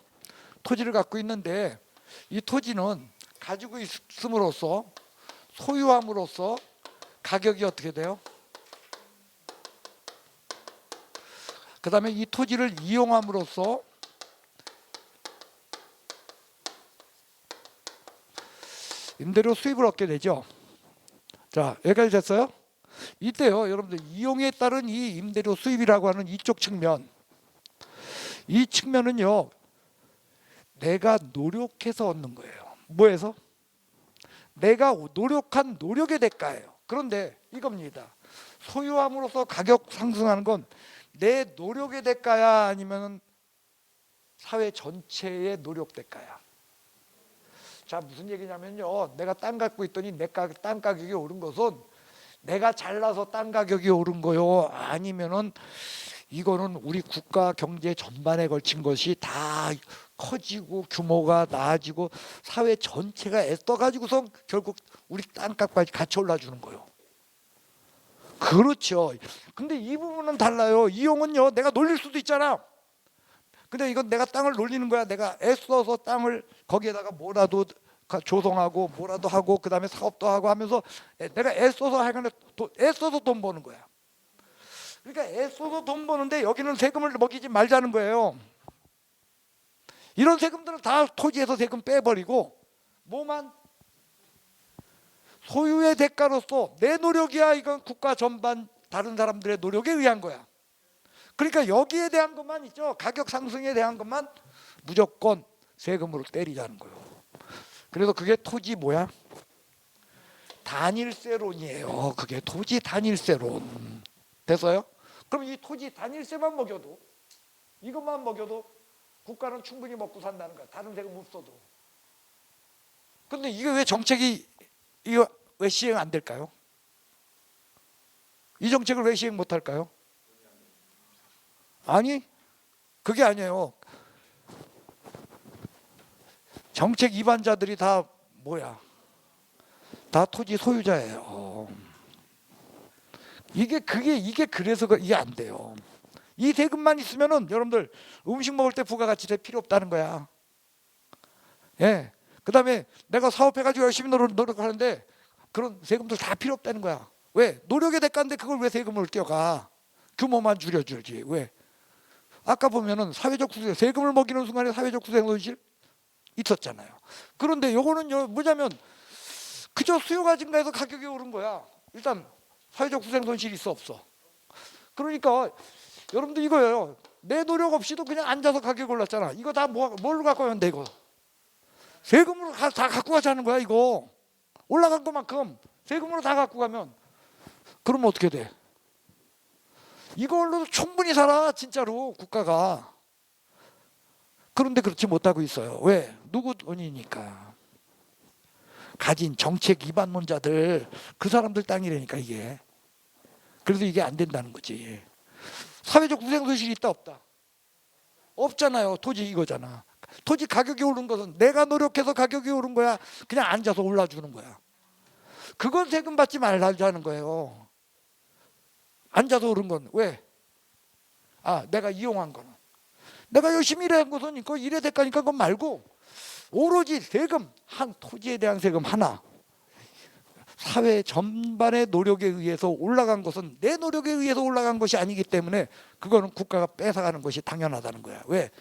토지를 갖고 있는데 이 토지는 가지고 있음으로써 소유함으로써 가격이 어떻게 돼요? 그 다음에 이 토지를 이용함으로써 임대료 수입을 얻게 되죠. 자, 여기까지 됐어요? 이때요, 여러분들 이용에 따른 이 임대료 수입이라고 하는 이쪽 측면, 이 측면은요, 내가 노력해서 얻는 거예요. 뭐해서? 내가 노력한 노력의 대가예요. 그런데 이겁니다. 소유함으로써 가격 상승하는 건 내 노력의 대가야, 아니면 사회 전체의 노력 대가야? 자, 무슨 얘기냐면요, 내가 땅 갖고 있더니 땅 가격이 오른 것은 내가 잘나서 땅 가격이 오른 거요, 아니면은 이거는 우리 국가 경제 전반에 걸친 것이 다 커지고 규모가 나아지고 사회 전체가 애써가지고서 결국 우리 땅값까지 같이 올라주는 거예요. 그렇죠. 근데 이 부분은 달라요. 이용은요, 내가 놀릴 수도 있잖아. 근데 이건 내가 땅을 놀리는 거야. 내가 애써서 땅을 거기에다가 뭐라도 조성하고 뭐라도 하고 그 다음에 사업도 하고 하면서 내가 애써서 하여간에 애써서 돈 버는 거야. 그러니까 애써서 돈 버는데 여기는 세금을 먹이지 말자는 거예요. 이런 세금들은 다 토지에서 세금 빼버리고 뭐만 소유의 대가로서 내 노력이야. 이건 국가 전반 다른 사람들의 노력에 의한 거야. 그러니까 여기에 대한 것만 있죠. 가격 상승에 대한 것만 무조건 세금으로 때리자는 거예요. 그래서 그게 토지 뭐야? 단일세론이에요. 그게 토지 단일세론. 됐어요? 그럼 이 토지 단일세만 먹여도, 이것만 먹여도 국가는 충분히 먹고 산다는 거야. 다른 세금 없어도. 근데 이게 왜 정책이 이거 왜 시행 안 될까요? 이 정책을 왜 시행 못 할까요? 아니, 그게 아니에요. 정책 위반자들이 다 뭐야? 다 토지 소유자예요. 이게 그래서 이게 안 돼요. 이 세금만 있으면은 여러분들 음식 먹을 때 부가가치세 필요 없다는 거야. 예. 그다음에 내가 사업해가지고 열심히 노력하는데 그런 세금도 다 필요 없다는 거야. 왜? 노력의 대가인데 그걸 왜 세금을 떼어가? 규모만 줄여줄지. 왜? 아까 보면은 사회적 구세, 세금을 먹이는 순간에 사회적 구세 손실 있었잖아요. 그런데 요거는 뭐냐면 그저 수요가 증가해서 가격이 오른 거야. 일단 사회적 구생 손실이 있어 없어? 그러니까 여러분들 이거예요. 내 노력 없이도 그냥 앉아서 가격이 올랐잖아. 이거 다 뭘로 갖고 가면 돼 이거? 세금으로 다 갖고 가자는 거야 이거. 올라간 것만큼 세금으로 다 갖고 가면 그러면 어떻게 돼? 이걸로도 충분히 살아 진짜로 국가가. 그런데 그렇지 못하고 있어요. 왜? 누구 돈이니까. 가진 정책 위반론자들 그 사람들 땅이라니까 이게. 그래서 이게 안 된다는 거지. 사회적 구생손실이 있다 없다? 없잖아요. 토지 이거잖아. 토지 가격이 오른 것은 내가 노력해서 가격이 오른 거야? 그냥 앉아서 올라주는 거야? 그건 세금 받지 말라는 거예요. 앉아서 오른 건 왜? 내가 이용한 거는 내가 열심히 일한 것은 이거 일의 대가니까 그건 말고 오로지 세금 한 토지에 대한 세금 하나 사회 전반의 노력에 의해서 올라간 것은 내 노력에 의해서 올라간 것이 아니기 때문에 그거는 국가가 뺏어가는 것이 당연하다는 거야. 왜?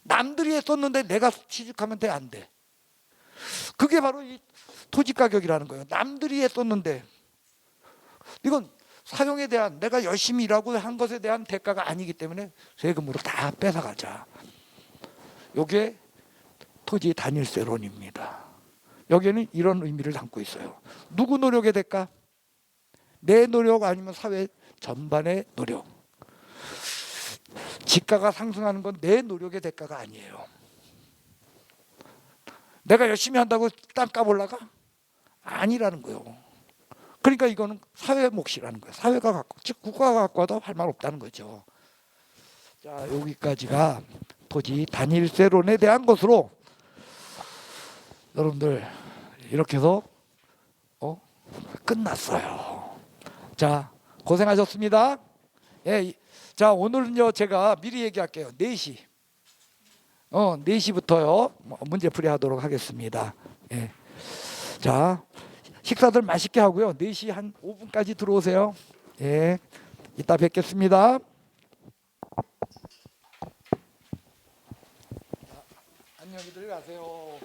남들이 했었는데 내가 취직하면 돼? 안 돼? 그게 바로 이 토지 가격이라는 거예요. 남들이 했었는데 이건 사용에 대한 내가 열심히 일하고 한 것에 대한 대가가 아니기 때문에 세금으로 다 뺏어가자. 이게 토지 단일세론입니다. 여기에는 이런 의미를 담고 있어요. 누구 노력의 대가? 내 노력 아니면 사회 전반의 노력. 지가가 상승하는 건 내 노력의 대가가 아니에요. 내가 열심히 한다고 땅값 올라가? 아니라는 거예요. 그러니까 이거는 사회 몫이라는 거예요. 사회가 갖고, 즉 국가가 갖고 와도 할 말 없다는 거죠. 자, 여기까지가 토지 단일세론에 대한 것으로 여러분들 이렇게 해서 끝났어요. 자, 고생하셨습니다. 예, 자, 오늘은요 제가 미리 얘기할게요. 4시 4시부터요 문제풀이 하도록 하겠습니다. 예. 자, 식사들 맛있게 하고요. 4시 한 5분까지 들어오세요. 예, 이따 뵙겠습니다. 안녕히들 가세요.